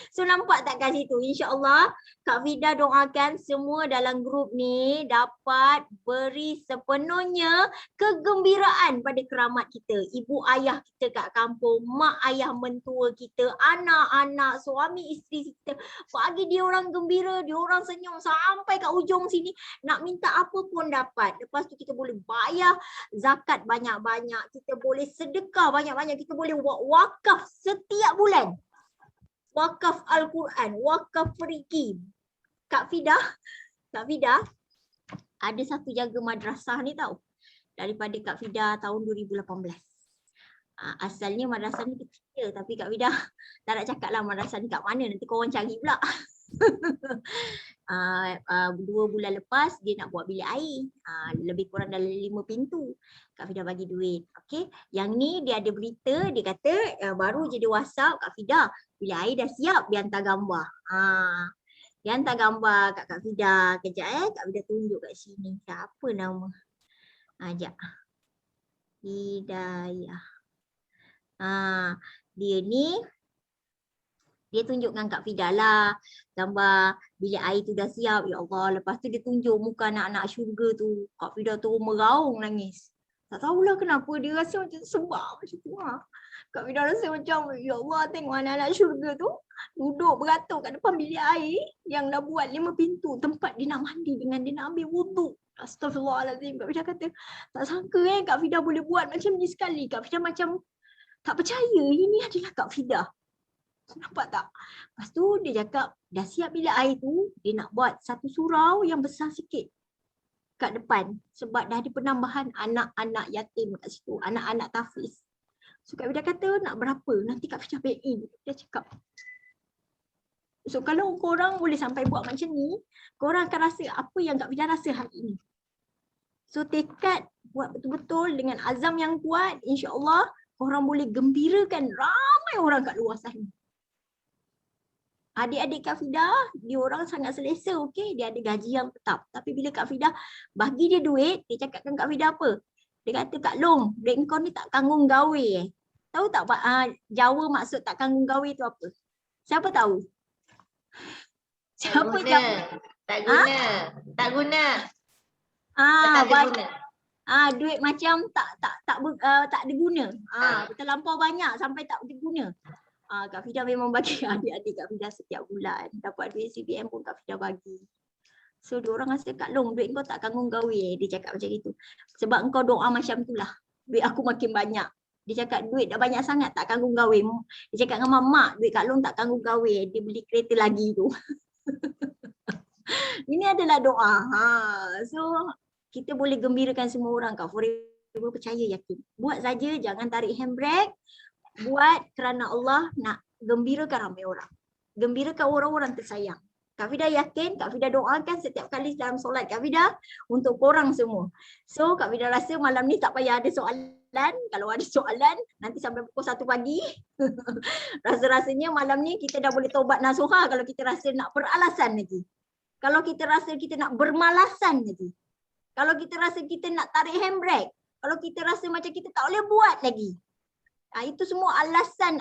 So nampak tak kat situ? InsyaAllah Kak Fida doakan semua dalam grup ni dapat beri sepenuhnya kegembiraan pada keramat kita. Ibu ayah kita kat kampung, mak ayah mentua kita, anak-anak, suami isteri kita. Bagi dia orang gembira, dia orang senyum sampai kat ujung sini. Nak minta apa pun dapat. Lepas tu kita boleh bayar zakat banyak-banyak. Kita boleh sedekah banyak-banyak. Kita boleh wakaf setiap bulan. Wakaf Al-Quran, wakaf perigi. Kak Fida ada satu jaga madrasah ni tau. Daripada Kak Fida tahun 2018. Asalnya madrasah ni kecil tapi Kak Fida tak nak cakap lah madrasah ni kat mana. Nanti korang cari pula. 2 bulan lepas dia nak buat bilik air. Lebih kurang dalam 5 pintu. Kak Fida bagi duit. Okey. Yang ni dia ada berita, dia kata baru je dia WhatsApp Kak Fida, bilik air dah siap, dia hantar gambar. Dia hantar gambar kat Kak Fida. Kejap Kak Fida tunjuk kat sini. Siapa nama? Sekejap. Hidayah. Dia ni dia tunjukkan Kak Fida lah gambar bilik air tu dah siap. Ya Allah, lepas tu dia tunjuk muka anak-anak syurga tu. Kak Fida tu meraung nangis. Tak tahulah kenapa dia rasa macam sebab macam tu. Kak Fida rasa macam ya Allah, tengok anak-anak syurga tu duduk beratur kat depan bilik air yang dah buat 5 pintu, tempat dia nak mandi dengan dia nak ambil wuduk. Astaghfirullahaladzim. Kak Fida kata tak sangka Kak Fida boleh buat macam ni sekali. Kak Fida macam tak percaya ini adalah Kak Fida. Nampak tak? Lepas tu dia cakap dah siap bilik air tu, dia nak buat satu surau yang besar sikit kat depan sebab dah ada penambahan anak-anak yatim kat situ, anak-anak tafiz. So Kak Fida kata nak berapa? Nanti Kak Fida pay in. Dia cakap. So kalau korang boleh sampai buat macam ni, korang akan rasa apa yang Kak Fida rasa hari ini. So tekad buat betul-betul dengan azam yang kuat, insya-Allah korang boleh gembirakan ramai orang kat luar sana. Adik-adik Kak Fida, dia orang sangat selesa, okey, dia ada gaji yang tetap. Tapi bila Kak Fida bagi dia duit, dia cakapkan Kak Fida apa? Dia kata, Kak Long, duit kau ni tak kanggung gawe. Tahu tak Jawa maksud tak kanggung gawe tu apa? Siapa tahu? Siapa tahu? Tak guna. Tak guna. Tak ada guna. Duit macam tak ada guna. Terlampau banyak sampai tak ada guna. Kak Fida memang bagi adik-adik Kak Fida setiap bulan. Dapat duit CBM pun Kak Fida bagi. So diorang rasa Kak Long, duit kau tak kanggung gawe. Dia cakap macam itu. Sebab engkau doa macam itulah. Duit aku makin banyak. Dia cakap duit dah banyak sangat tak kanggung gawe. Dia cakap dengan mak, duit Kak Long tak kanggung gawe. Dia beli kereta lagi tu. Ini adalah doa. So kita boleh gembirakan semua orang Kak. Forever percaya, yakin. Buat saja, jangan tarik handbrake. Buat kerana Allah nak gembirakan ramai orang. Gembirakan orang-orang tersayang. Kak Fida yakin, Kak Fida doakan setiap kali dalam solat Kak Fida untuk korang semua. So Kak Fida rasa malam ni tak payah ada soalan. Kalau ada soalan nanti sampai pukul 1 pagi. Rasa-rasanya malam ni kita dah boleh taubat nasuha kalau kita rasa nak beralasan lagi. Kalau kita rasa kita nak bermalasan lagi. Kalau kita rasa kita nak tarik handbrake. Kalau kita rasa macam kita tak boleh buat lagi. Itu semua alasan.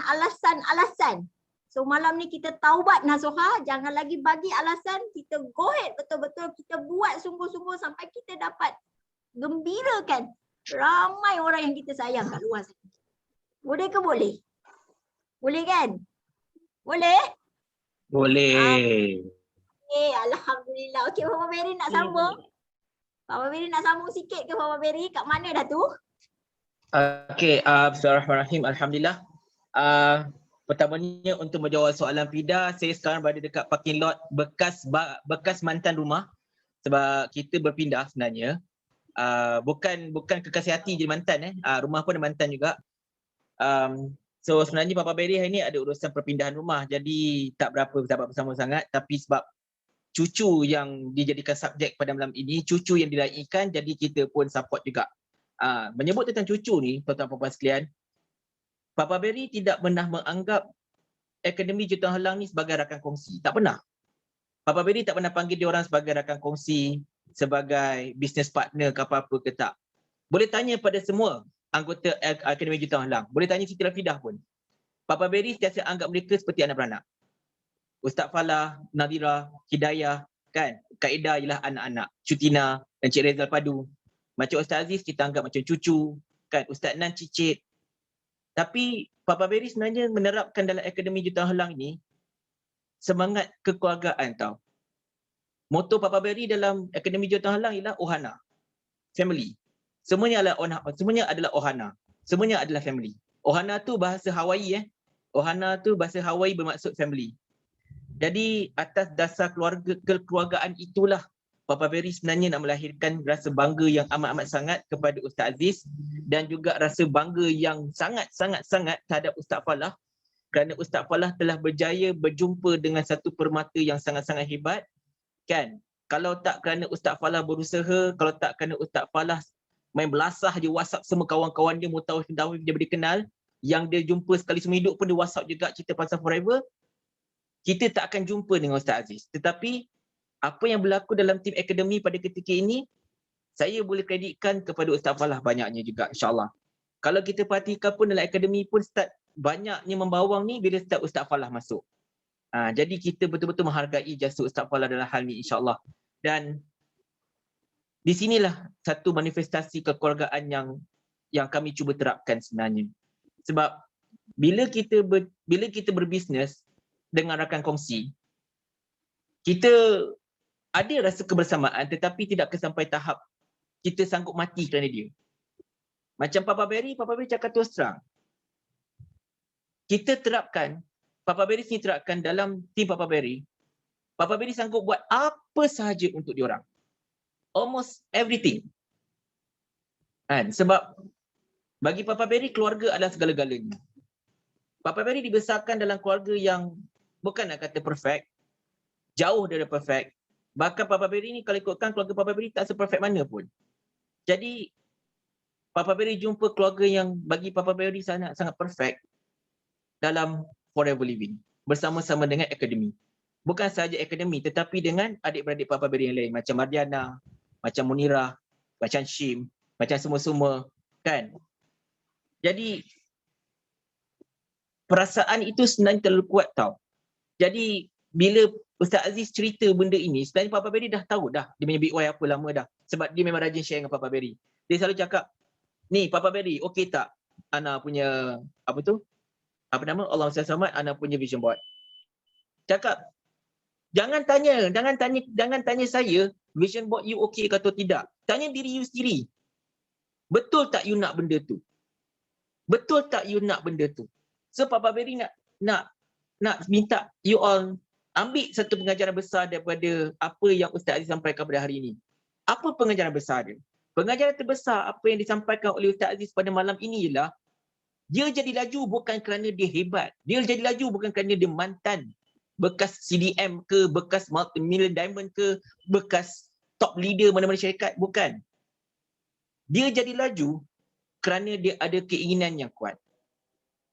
So malam ni kita taubat nasuha, jangan lagi bagi alasan, kita go ahead betul-betul, kita buat sungguh-sungguh sampai kita dapat gembirakan ramai orang yang kita sayang kat luar sana. Boleh ke boleh? Boleh kan? Boleh? Boleh. Alhamdulillah. Okey, Papa Berry nak sambung? Papa Berry nak sambung sikit ke Papa Berry? Kat mana dah tu? Okey, bismillahirrahmanirrahim. Alhamdulillah. Pertamanya untuk menjawab soalan Fida, saya sekarang berada dekat parking lot bekas mantan rumah. Sebab kita berpindah sebenarnya. Bukan kekasih hati jadi mantan. Rumah pun ada mantan juga. So sebenarnya Papa Barry hari ni ada urusan perpindahan rumah. Jadi tak berapa bersama sangat. Tapi sebab cucu yang dijadikan subjek pada malam ini, cucu yang dilahirkan, jadi kita pun support juga. Menyebut tentang cucu ni, tuan-tuan puan-puan sekalian, Papa Barry tidak pernah menganggap Akademi Jutawan Helang ni sebagai rakan kongsi. Tak pernah. Papa Barry tak pernah panggil dia orang sebagai rakan kongsi, sebagai business partner ke apa-apa ke tak. Boleh tanya pada semua anggota Akademi Jutawan Helang. Boleh tanya Siti Rafidah pun. Papa Barry sentiasa anggap mereka seperti anak beranak. Ustaz Falah, Nadira, Hidayah, kan? Kak Ida ialah anak-anak. Cutina dan Cik Rezal Padu. Macam Ustaz Aziz kita anggap macam cucu, kan? Ustaz Nan cicit. Tapi Papa Barry sebenarnya menerapkan dalam Akademi Jutawan Helang ni semangat kekeluargaan tau. Moto Papa Barry dalam Akademi Jutawan Helang ialah Ohana. Family. Semuanya adalah Ohana. Semuanya adalah family. Ohana tu bahasa Hawaii Ohana tu bahasa Hawaii bermaksud family. Jadi atas dasar kekeluargaan itulah Papa Barry sebenarnya nak melahirkan rasa bangga yang amat-amat sangat kepada Ustaz Aziz dan juga rasa bangga yang sangat-sangat terhadap Ustaz Falah kerana Ustaz Falah telah berjaya berjumpa dengan satu permata yang sangat-sangat hebat, kan? Kalau tak kerana Ustaz Falah berusaha, kalau tak kerana Ustaz Falah main belasah je WhatsApp semua kawan-kawan dia, mutawif dia boleh kenal, yang dia jumpa sekali semua hidup pun dia WhatsApp juga cerita pasal Forever, kita tak akan jumpa dengan Ustaz Aziz. Tetapi apa yang berlaku dalam tim akademi pada ketika ini, saya boleh kreditkan kepada Ustaz Falah banyaknya juga, insyaAllah. Kalau kita perhatikan pun dalam akademi pun start banyaknya membawang ni bila start Ustaz Falah masuk. Jadi kita betul-betul menghargai jasa Ustaz Falah dalam hal ni, insyaAllah. Dan di sinilah satu manifestasi kekeluargaan yang kami cuba terapkan sebenarnya. Sebab bila kita berbisnes dengan rakan kongsi, kita ada rasa kebersamaan tetapi tidak sampai tahap kita sanggup mati kerana dia. Macam Papa Barry cakap terus terang. Kita terapkan, Papa Barry sini terapkan dalam tim Papa Barry sanggup buat apa sahaja untuk diorang. Almost everything. Sebab bagi Papa Barry, keluarga adalah segala-galanya. Papa Barry dibesarkan dalam keluarga yang bukan nak kata perfect, jauh dari perfect. Bahkan Papa Barry ni kalau ikutkan keluarga Papa Barry tak seperfect mana pun. Jadi Papa Barry jumpa keluarga yang bagi Papa Barry sangat perfect dalam Forever Living bersama-sama dengan akademi. Bukan sahaja akademi tetapi dengan adik-beradik Papa Barry yang lain macam Mardiana, macam Munirah, macam Shim, macam semua-semua, kan? Jadi perasaan itu sebenarnya terlalu kuat tau. Jadi bila Ustaz Aziz cerita benda ini, sebenarnya Papa Barry dah tahu dah dia punya Big Y apa lama dah. Sebab dia memang rajin share dengan Papa Barry. Dia selalu cakap, ni Papa Barry, okey tak Ana punya Allah SWT, Ana punya vision board. Cakap, jangan tanya saya vision board you okey atau tidak. Tanya diri you sendiri. Betul tak you nak benda tu? Betul tak you nak benda tu? So Papa Barry nak minta you all ambil satu pengajaran besar daripada apa yang Ustaz Aziz sampaikan pada hari ini. Apa pengajaran besar dia? Pengajaran terbesar apa yang disampaikan oleh Ustaz Aziz pada malam ini ialah dia jadi laju bukan kerana dia hebat. Dia jadi laju bukan kerana dia mantan bekas CDM ke, bekas multi-million diamond ke, bekas top leader mana-mana syarikat. Bukan. Dia jadi laju kerana dia ada keinginan yang kuat.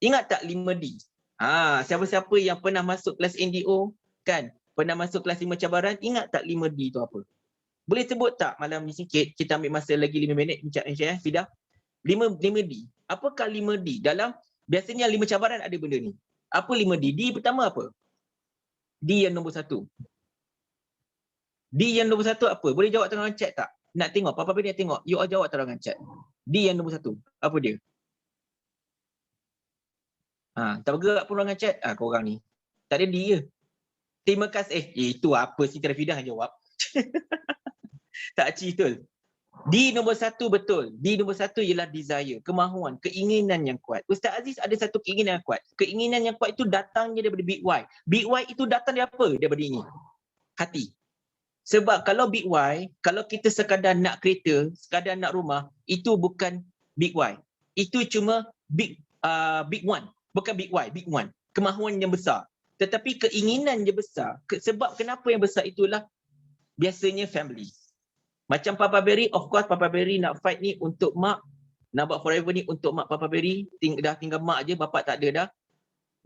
Ingat tak 5D? Siapa-siapa yang pernah masuk kelas NDO, kan? Pernah masuk kelas 5 cabaran, ingat tak 5D tu apa? Boleh sebut tak malam ni sikit, kita ambil masa lagi 5 minit, Fidah? 5D. Apakah 5D? Dalam, biasanya 5 cabaran ada benda ni. Apa 5D? D pertama apa? D yang nombor 1. D yang nombor 1 apa? Boleh jawab dalam chat tak? Nak tengok, Papa Barry nak tengok. You all jawab dalam chat. D yang nombor 1. Apa dia? Tak bergerak pun orang chat. Korang ni. Tak ada D je. Terima kasih. Itu apa Siti Rafidah jawab. Tak cik betul. D nombor 1 betul. D nombor 1 ialah desire. Kemahuan. Keinginan yang kuat. Ustaz Aziz ada satu keinginan yang kuat. Keinginan yang kuat itu datangnya daripada Big Y. Big Y itu datang dari apa? Daripada ini. Hati. Sebab kalau big Y, kalau kita sekadar nak kereta, sekadar nak rumah, itu bukan big Y. Itu cuma big one. Bukan big Y, big one. Kemahuan yang besar. Tetapi keinginan yang besar. Sebab kenapa yang besar itulah biasanya family. Macam Papa Berry, of course Papa Berry nak fight ni untuk mak. Nak buat forever ni untuk mak Papa Berry. Dah tinggal mak je, bapak tak ada dah.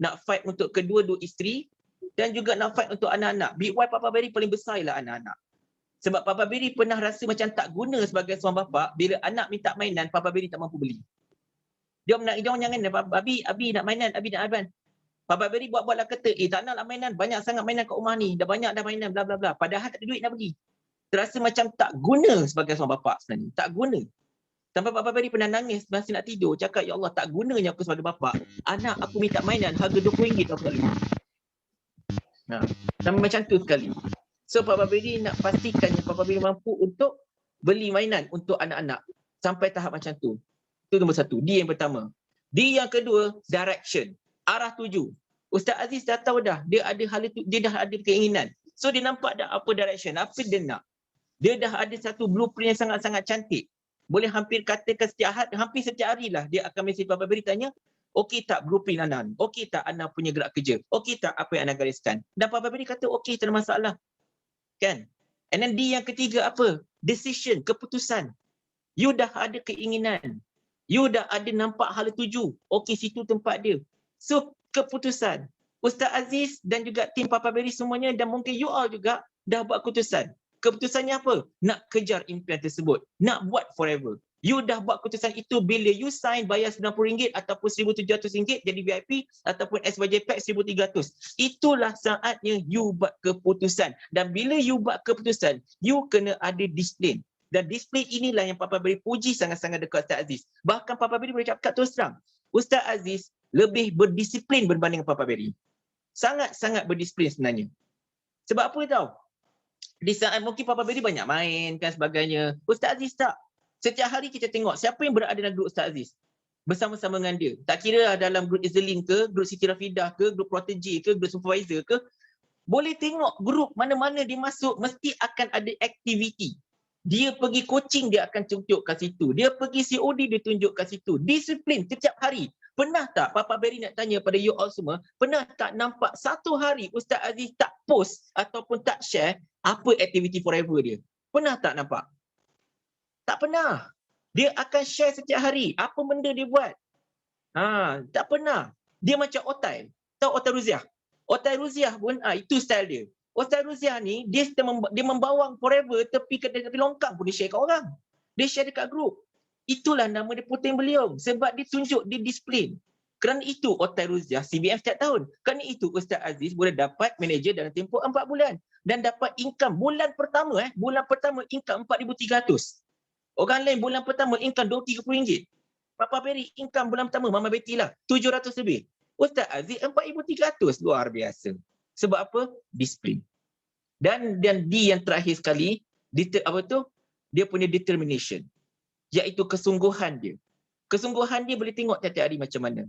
Nak fight untuk kedua-dua isteri. Dan juga nak fight untuk anak-anak. Big Y Papa Berry paling besar ialah anak-anak. Sebab Papa Berry pernah rasa macam tak guna sebagai seorang bapa bila anak minta mainan, Papa Berry tak mampu beli. Dia orang jangan, Abi nak mainan, Abi nak abang. Papa Berry buat-buatlah kata, tak naklah mainan, banyak sangat mainan kat rumah ni, dah banyak dah mainan, bla bla bla. Padahal tak ada duit nak beli. Terasa macam tak guna sebagai seorang bapa sebenarnya, tak guna. Sampai Papa Berry pernah nangis masa nak tidur, cakap, ya Allah, tak gunanya aku sebagai bapa. Anak aku minta mainan harga RM20 aku tak boleh. Sampai macam tu sekali. So Papa Berry nak pastikan Papa Berry mampu untuk beli mainan untuk anak-anak. Sampai tahap macam tu. Itu nombor satu. D yang pertama. D yang kedua, direction. Arah tuju. Ustaz Aziz dah tahu dah. Dia dah ada keinginan. So dia nampak dah apa direction. Apa dia nak. Dia dah ada satu blueprint yang sangat-sangat cantik. Boleh hampir katakan hampir setiap hari lah. Dia akan mesej Papa Berry tanya, okey tak blueprint Ana? Okey tak Ana punya gerak kerja? Okey tak apa yang Ana gariskan? Dan Papa Berry kata okey, tak ada masalah. Kan? And then D yang ketiga apa? Decision, keputusan. You dah ada keinginan. You dah ada nampak hala tuju. Okey, situ tempat dia. So, keputusan. Ustaz Aziz dan juga tim Papa Berry semuanya dan mungkin you all juga dah buat keputusan. Keputusannya apa? Nak kejar impian tersebut. Nak buat forever. You dah buat keputusan itu bila you sign bayar RM90 ataupun RM1,700 jadi VIP ataupun SYJ Pack RM1,300. Itulah saatnya you buat keputusan. Dan bila you buat keputusan, you kena ada disiplin. Dan disiplin inilah yang Papa Berry puji sangat-sangat dekat Ustaz Aziz. Bahkan Papa Berry boleh cakap terus terang, Ustaz Aziz lebih berdisiplin berbanding Papa Berry. Sangat-sangat berdisiplin sebenarnya. Sebab apa tahu? Di saat mungkin Papa Berry banyak main kan sebagainya. Ustaz Aziz tak. Setiap hari kita tengok siapa yang berada dalam grup Ustaz Aziz. Bersama-sama dengan dia. Tak kira dalam grup Izzelin ke, grup Siti Rafidah ke, grup Protege ke, grup Supervisor ke. Boleh tengok grup mana-mana dia masuk, mesti akan ada aktiviti. Dia pergi coaching, dia akan tunjuk kat situ. Dia pergi COD, dia tunjuk kat situ. Disiplin setiap hari. Pernah tak Papa Berry nak tanya pada you all semua, pernah tak nampak satu hari Ustaz Aziz tak post ataupun tak share apa aktiviti forever dia? Pernah tak nampak? Tak pernah. Dia akan share setiap hari apa benda dia buat. Tak pernah. Dia macam Otai. Tahu Otai Ruziah? Otai Ruziah pun itu style dia. Otai Ruziah ni dia membawang forever tepi longkang pun dia share kat orang. Dia share dekat grup. Itulah nama dia Puting Beliung. Sebab dia tunjuk, dia disiplin. Kerana itu Otai Ruziah CBM setiap tahun. Kerana itu Ustaz Aziz boleh dapat manager dalam tempoh 4 bulan. Dan dapat income bulan pertama income 4,300. Orang lain bulan pertama income RM20-30. Papa Berry income bulan pertama, Mama Betty lah, 700 lebih. Ustaz Aziz 4,300. Luar biasa. Sebab apa? Disiplin. Dan D yang terakhir sekali, dia punya determination. Iaitu kesungguhan dia. Kesungguhan dia boleh tengok tiap-tiap hari macam mana.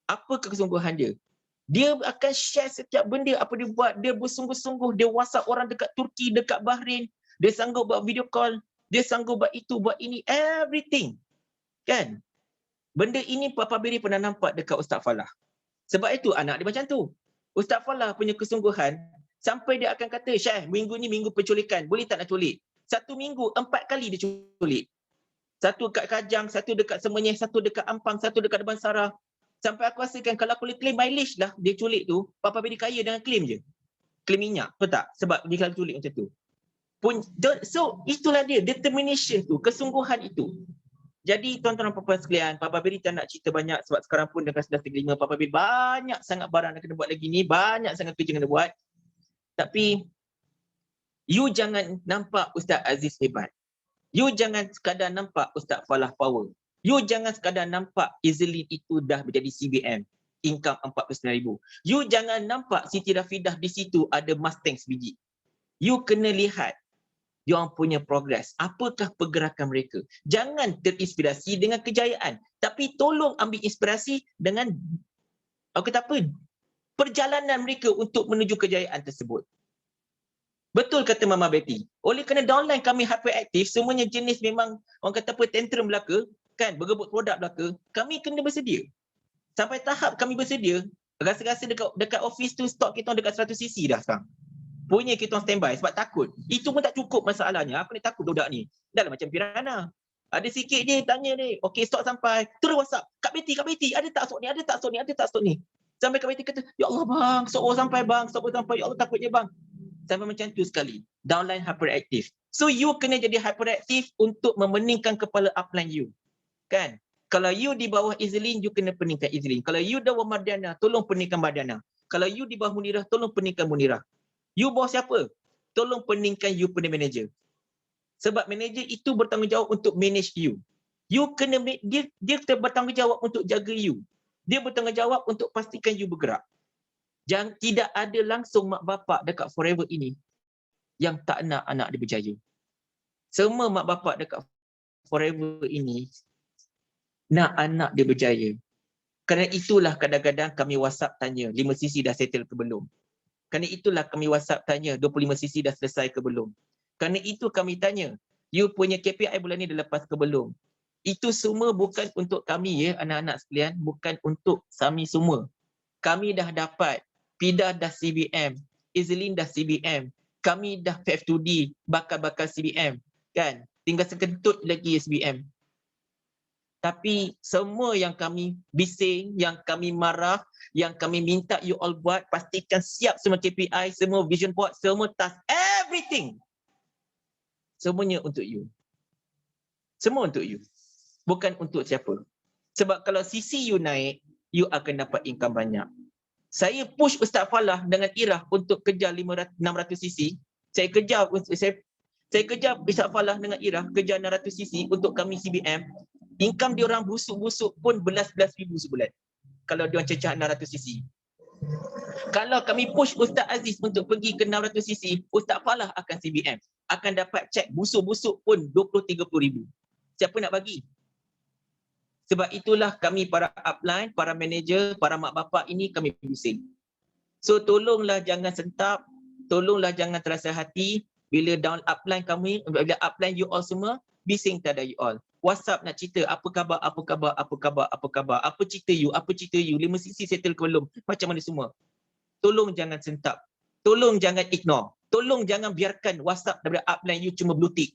Apa kesungguhan dia? Dia akan share setiap benda apa dia buat. Dia bersungguh-sungguh. Dia WhatsApp orang dekat Turki, dekat Bahrain. Dia sanggup buat video call. Dia sanggup buat itu, buat ini. Everything. Kan? Benda ini Papa Berry pernah nampak dekat Ustaz Falah. Sebab itu anak dia macam tu. Ustaz Falah punya kesungguhan. Sampai dia akan kata, Syekh, minggu ni minggu penculikan. Boleh tak nak culik? 1 minggu 4 kali dia culik. 1 dekat Kajang, 1 dekat Semenyih, 1 dekat Ampang, 1 dekat Damansara. Sampai aku rasakan kalau aku boleh claim mileage lah dia culik tu, Papa Berry kaya dengan claim je. Claim minyak, betul tak? Sebab dia kalau culik macam tu. So, itulah dia, determination tu, kesungguhan itu. Jadi tuan-tuan dan puan-puan sekalian, Papa Berry tak nak cerita banyak sebab sekarang pun dengan 11.35, Papa Berry banyak sangat barang yang kena buat lagi ni, banyak sangat kerja yang kena buat. Tapi, you jangan nampak Ustaz Aziz hebat. You jangan sekadar nampak Ustaz Falah power. You jangan sekadar nampak Izzelin itu dah menjadi CBM. Income 49,000. You jangan nampak Siti Rafidah di situ ada Mustang sebiji. You kena lihat diorang punya progress. Apakah pergerakan mereka? Jangan terinspirasi dengan kejayaan. Tapi tolong ambil inspirasi dengan perjalanan mereka untuk menuju kejayaan tersebut. Betul kata Mama Betty. Oleh kerana downline kami hyperaktif, semuanya jenis memang orang kata apa tantrum belaka, kan, berebut produk belaka, kami kena bersedia. Sampai tahap kami bersedia, rasa-rasa dekat office tu stok kita dekat 100cc dah sekarang. Punya kita orang standby sebab takut. Itu pun tak cukup masalahnya. Aku ni takut budak ni. Dah lah macam Pirana. Ada sikit je tanya ni, okey stok sampai, terus WhatsApp, Kak Betty, ada tak stok ni, ada tak stok ni. Sampai Kak Betty kata, ya Allah bang, stok sampai bang, stok sampai, ya Allah takutnya bang. Sampai macam tu sekali. Downline hyperaktif. So you kena jadi hyperaktif untuk memeningkan kepala upline you. Kan? Kalau you di bawah Izlin, you kena peningkan Izlin. Kalau you di bawah Mardiana, tolong peningkan Mardiana. Kalau you di bawah Munirah, tolong peningkan Munirah. You bawah siapa? Tolong peningkan you punya manager. Sebab manager itu bertanggungjawab untuk manage you. You kena dia bertanggungjawab untuk jaga you. Dia bertanggungjawab untuk pastikan you bergerak. Jangan tidak ada langsung mak bapak dekat Forever ini yang tak nak anak dia berjaya. Semua mak bapak dekat Forever ini nak anak dia berjaya. Kerana itulah kadang-kadang kami WhatsApp tanya 5cc dah settle ke belum. Kerana itulah kami WhatsApp tanya 25cc dah selesai ke belum. Kerana itu kami tanya, you punya KPI bulan ni dah lepas ke belum. Itu semua bukan untuk kami ya anak-anak sekalian, bukan untuk kami semua. Kami dah dapat, Pida dah CBM, Izlin dah CBM, kami dah PF2D, bakal-bakal CBM, kan? Tinggal sekentut lagi SBM. Tapi semua yang kami bising, yang kami marah, yang kami minta you all buat, pastikan siap semua KPI, semua vision board, semua task, everything. Semuanya untuk you. Semua untuk you. Bukan untuk siapa. Sebab kalau CC you naik, you akan dapat income banyak. Saya push Ustaz Falah dengan Irah untuk kejar 600cc. Saya kejar Ustaz Falah dengan Irah kejar 600cc untuk kami CBM. Income dia orang busuk-busuk pun belas-belas ribu sebulan. Kalau dia orang cecah 600cc. Kalau kami push Ustaz Aziz untuk pergi ke 600cc, Ustaz Falah akan CBM. Akan dapat cek busuk-busuk pun 20-30 ribu. Siapa nak bagi? Sebab itulah kami para upline, para manager, para mak bapak ini kami pusing. So tolonglah jangan sentap, tolonglah jangan terasa hati bila down upline kami, bila upline you all semua, bising tak ada you all. WhatsApp nak cerita, apa khabar, apa cerita you, 5cc settle ke belum, macam mana semua. Tolong jangan sentap, tolong jangan ignore, tolong jangan biarkan WhatsApp daripada upline you cuma blue tick.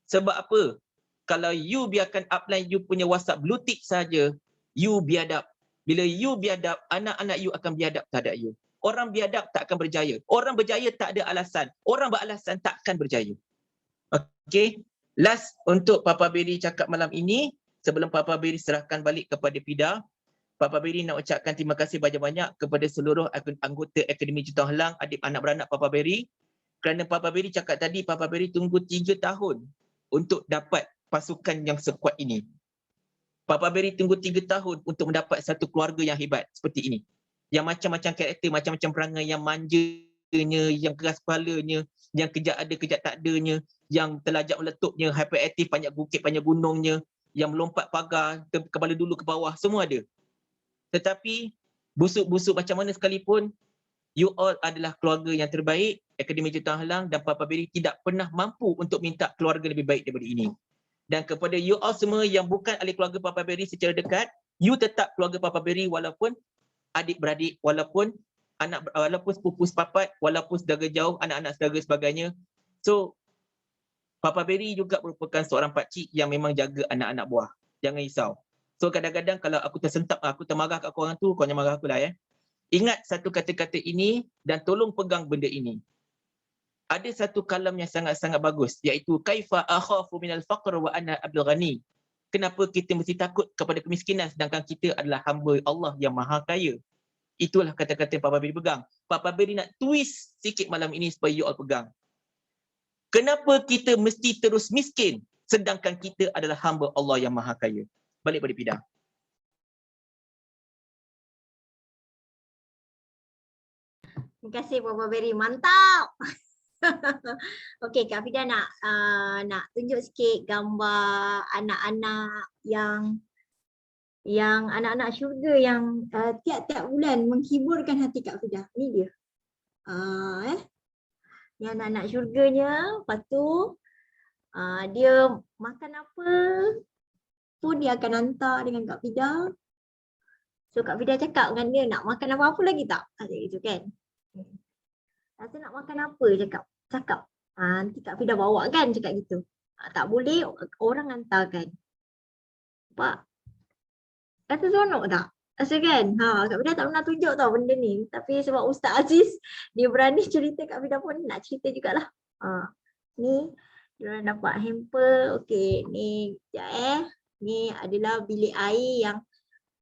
Sebab apa? Kalau you biarkan upline you punya WhatsApp blue tick saja, you biadab. Bila you biadab, anak-anak you akan biadab terhadap you. Orang biadab tak akan berjaya. Orang berjaya tak ada alasan. Orang beralasan tak akan berjaya. Okey. Last untuk Papa Berry cakap malam ini, sebelum Papa Berry serahkan balik kepada Pida, Papa Berry nak ucapkan terima kasih banyak-banyak kepada seluruh anggota Akademi Jutawan Helang, adik anak beranak Papa Berry. Kerana Papa Berry cakap tadi, Papa Berry tunggu 3 tahun untuk dapat pasukan yang sekuat ini. Papa Berry tunggu 3 tahun untuk mendapat satu keluarga yang hebat seperti ini. Yang macam-macam karakter, macam-macam perangai, yang manjanya, yang keras kepalanya, yang kejap ada, kejap tak adanya, yang telajak meletupnya, hyperaktif, banyak bukit, banyak gunungnya, yang melompat pagar, kepala dulu ke bawah, semua ada. Tetapi busuk-busuk macam mana sekalipun, you all adalah keluarga yang terbaik. Akademi Jutawan Helang dan Papa Berry tidak pernah mampu untuk minta keluarga lebih baik daripada ini. Dan kepada you all semua yang bukan ahli keluarga Papa Berry secara dekat, you tetap keluarga Papa Berry walaupun adik-beradik, walaupun sepupu sepapat, walaupun saudara jauh, anak-anak saudara sebagainya. So, Papa Berry juga merupakan seorang pakcik yang memang jaga anak-anak buah. Jangan risau. So, kadang-kadang kalau aku tersentap, aku termarah kat korang tu, korang jangan marah aku lah ya. Ingat satu kata-kata ini dan tolong pegang benda ini. Ada satu kalam yang sangat-sangat bagus, iaitu kaifa akhafu minal faqr wa ana abdul ghani. Kenapa kita mesti takut kepada kemiskinan sedangkan kita adalah hamba Allah yang maha kaya? Itulah kata-kata Papa Berry pegang. Papa Berry nak twist sikit malam ini supaya you all pegang. Kenapa kita mesti terus miskin sedangkan kita adalah hamba Allah yang maha kaya? Balik pada Pida. Terima kasih Papa Berry, mantap. Okey, Kak Fida nak tunjuk sikit gambar anak-anak yang anak-anak syurga yang tiap-tiap bulan menghiburkan hati Kak Fida. Ni dia. Ni anak-anak syurganya. Lepas tu dia makan apa pun dia akan hantar dengan Kak Fida. So Kak Fida cakap dengan dia, nak makan apa-apa lagi tak? Kata gitu kan. Rasa nak makan apa cakap. Nanti Kak Fida bawa kan, cakap gitu. Tak boleh orang hantarkan. Nampak? Kata seronok tak? Rasa kan? Kak Fida tak pernah tunjuk tau benda ni. Tapi sebab Ustaz Aziz, dia berani cerita, Kak Fida pun nak cerita jugalah. Ni, diorang dapat hamper. Okey, ni sekejap Ni adalah bilik air yang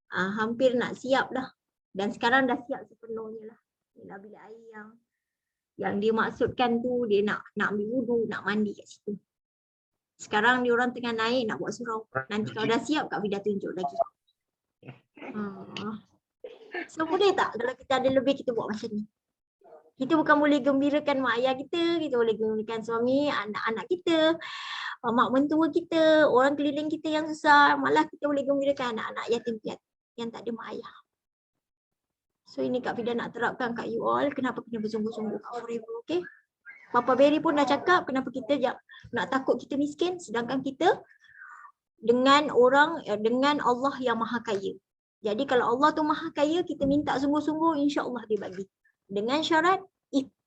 hampir nak siap dah. Dan sekarang dah siap sepenuhnya lah. Inilah bilik air yang dia maksudkan tu, dia nak ambil wudu, nak mandi kat situ. Sekarang diorang tengah naik nak buat surau. Nanti kalau dah siap, Kak Fida tunjuk lagi. So boleh tak kalau kita ada lebih kita buat macam ni? Kita bukan boleh gembirakan mak ayah kita boleh gembirakan suami, anak-anak kita, mak mentua kita, orang keliling kita yang susah, malah kita boleh gembirakan anak-anak yatim piatu yang tak ada mak ayah. So ini Kak Fida nak terapkan kat you all, kenapa kena bersungguh-sungguh kat forever, okay? Papa Berry pun dah cakap kenapa kita nak takut kita miskin sedangkan kita dengan Allah yang maha kaya. Jadi kalau Allah tu maha kaya, kita minta sungguh-sungguh, insya-Allah dia bagi. Dengan syarat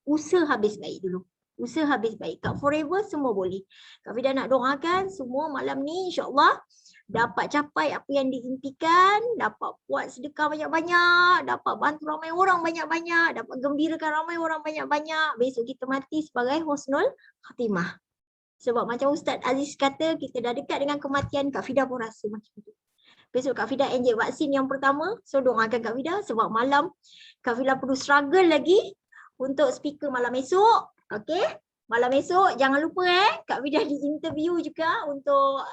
usaha habis baik dulu. Usaha habis baik. Kat forever semua boleh. Kak Fida nak doakan semua malam ni insya-Allah dapat capai apa yang diimpikan, dapat buat sedekah banyak-banyak, dapat bantu ramai orang banyak-banyak, dapat gembirakan ramai orang banyak-banyak. Besok kita mati sebagai husnul khatimah. Sebab macam Ustaz Aziz kata, kita dah dekat dengan kematian, Kak Fida pun rasa macam tu. Besok Kak Fida injek vaksin yang pertama, so doakan Kak Fida sebab malam Kak Fida perlu struggle lagi untuk speaker malam esok. Okay, malam esok jangan lupa Kak Fida di interview juga untuk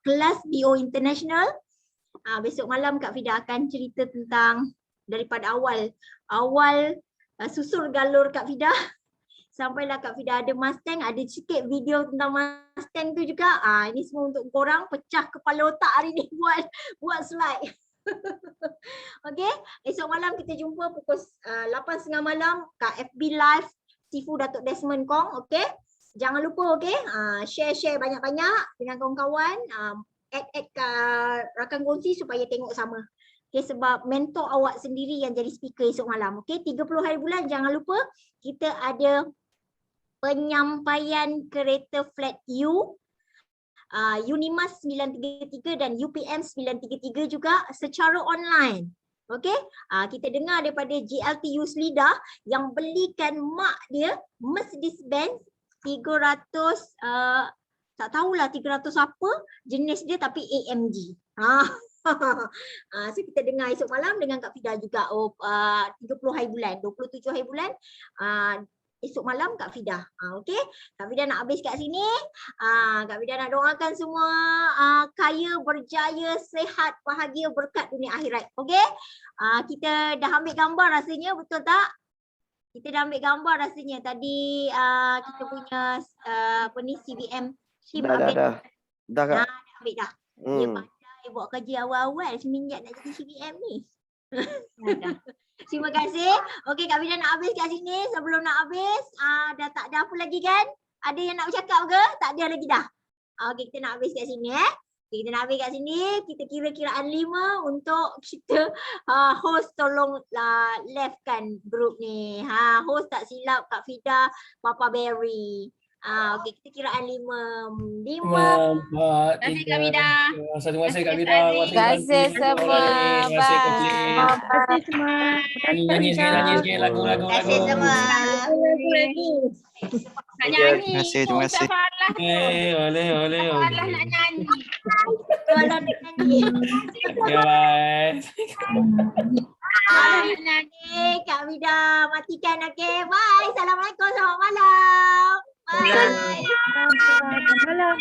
kelas DO International. Besok malam Kak Fida akan cerita tentang daripada awal susur galur Kak Fida sampailah Kak Fida ada Mustang, ada sikit video tentang Mustang tu juga. Ini semua untuk korang pecah kepala otak hari ni buat slide. Okay, esok malam kita jumpa pukul 8.30 malam kat FB Live Sifu Datuk Desmond Kong. Okay, jangan lupa share banyak-banyak dengan kawan-kawan, add rakan kongsi supaya tengok sama. Okay, sebab mentor awak sendiri yang jadi speaker esok malam. Okay, 30 hari bulan jangan lupa kita ada penyampaian kereta flat U, Unimas 933 dan UPM 933 juga secara online. Okey, kita dengar daripada JLT Yuslida yang belikan mak dia Mercedes-Benz 300 tak tahulah 300 apa jenis dia tapi AMG. So kita dengar esok malam dengan Kak Fida juga 30 hari bulan, 27 hari bulan esok malam Kak Fida. Okey, Kak Fida nak habis kat sini. Kak Fida nak doakan semua kaya, berjaya, sehat, bahagia, berkat dunia akhirat. Okey, kita dah ambil gambar rasanya, betul tak? Kita dah ambil gambar rasanya. Tadi kita punya CBM. Dah Kak. Dah ambil dah. Dia pandai buat kerja awal-awal seminyak nak jadi CBM ni. Terima kasih. Okey, Kak Fida nak habis kat sini. Sebelum nak habis, dah tak ada apa lagi kan? Ada yang nak bercakap ke? Tak ada lagi dah. Okey, kita nak habis kat sini Kita nak habis kat sini. Kita kira-kiraan 5 untuk kita host tolong leftkan group ni. Host tak silap Kak Fida, Papa Berry. Okey, kita kiraan 5. 5. Terima kasih Kak Fida. Terima kasih Kak Fida. Terima kasih semua. Terima kasih Kak Fida. Terima kasih semua. Nyanyi sikit lagu. Terima kasih semua. Nak nyanyi. Terima kasih. Boleh. Salah nak nyanyi. Kalau nak nyanyi. Ya, bye. Nak nyanyi. Kak Fida matikan. Okey, bye. Assalamualaikum. Selamat malam. Bye. Selamat malam.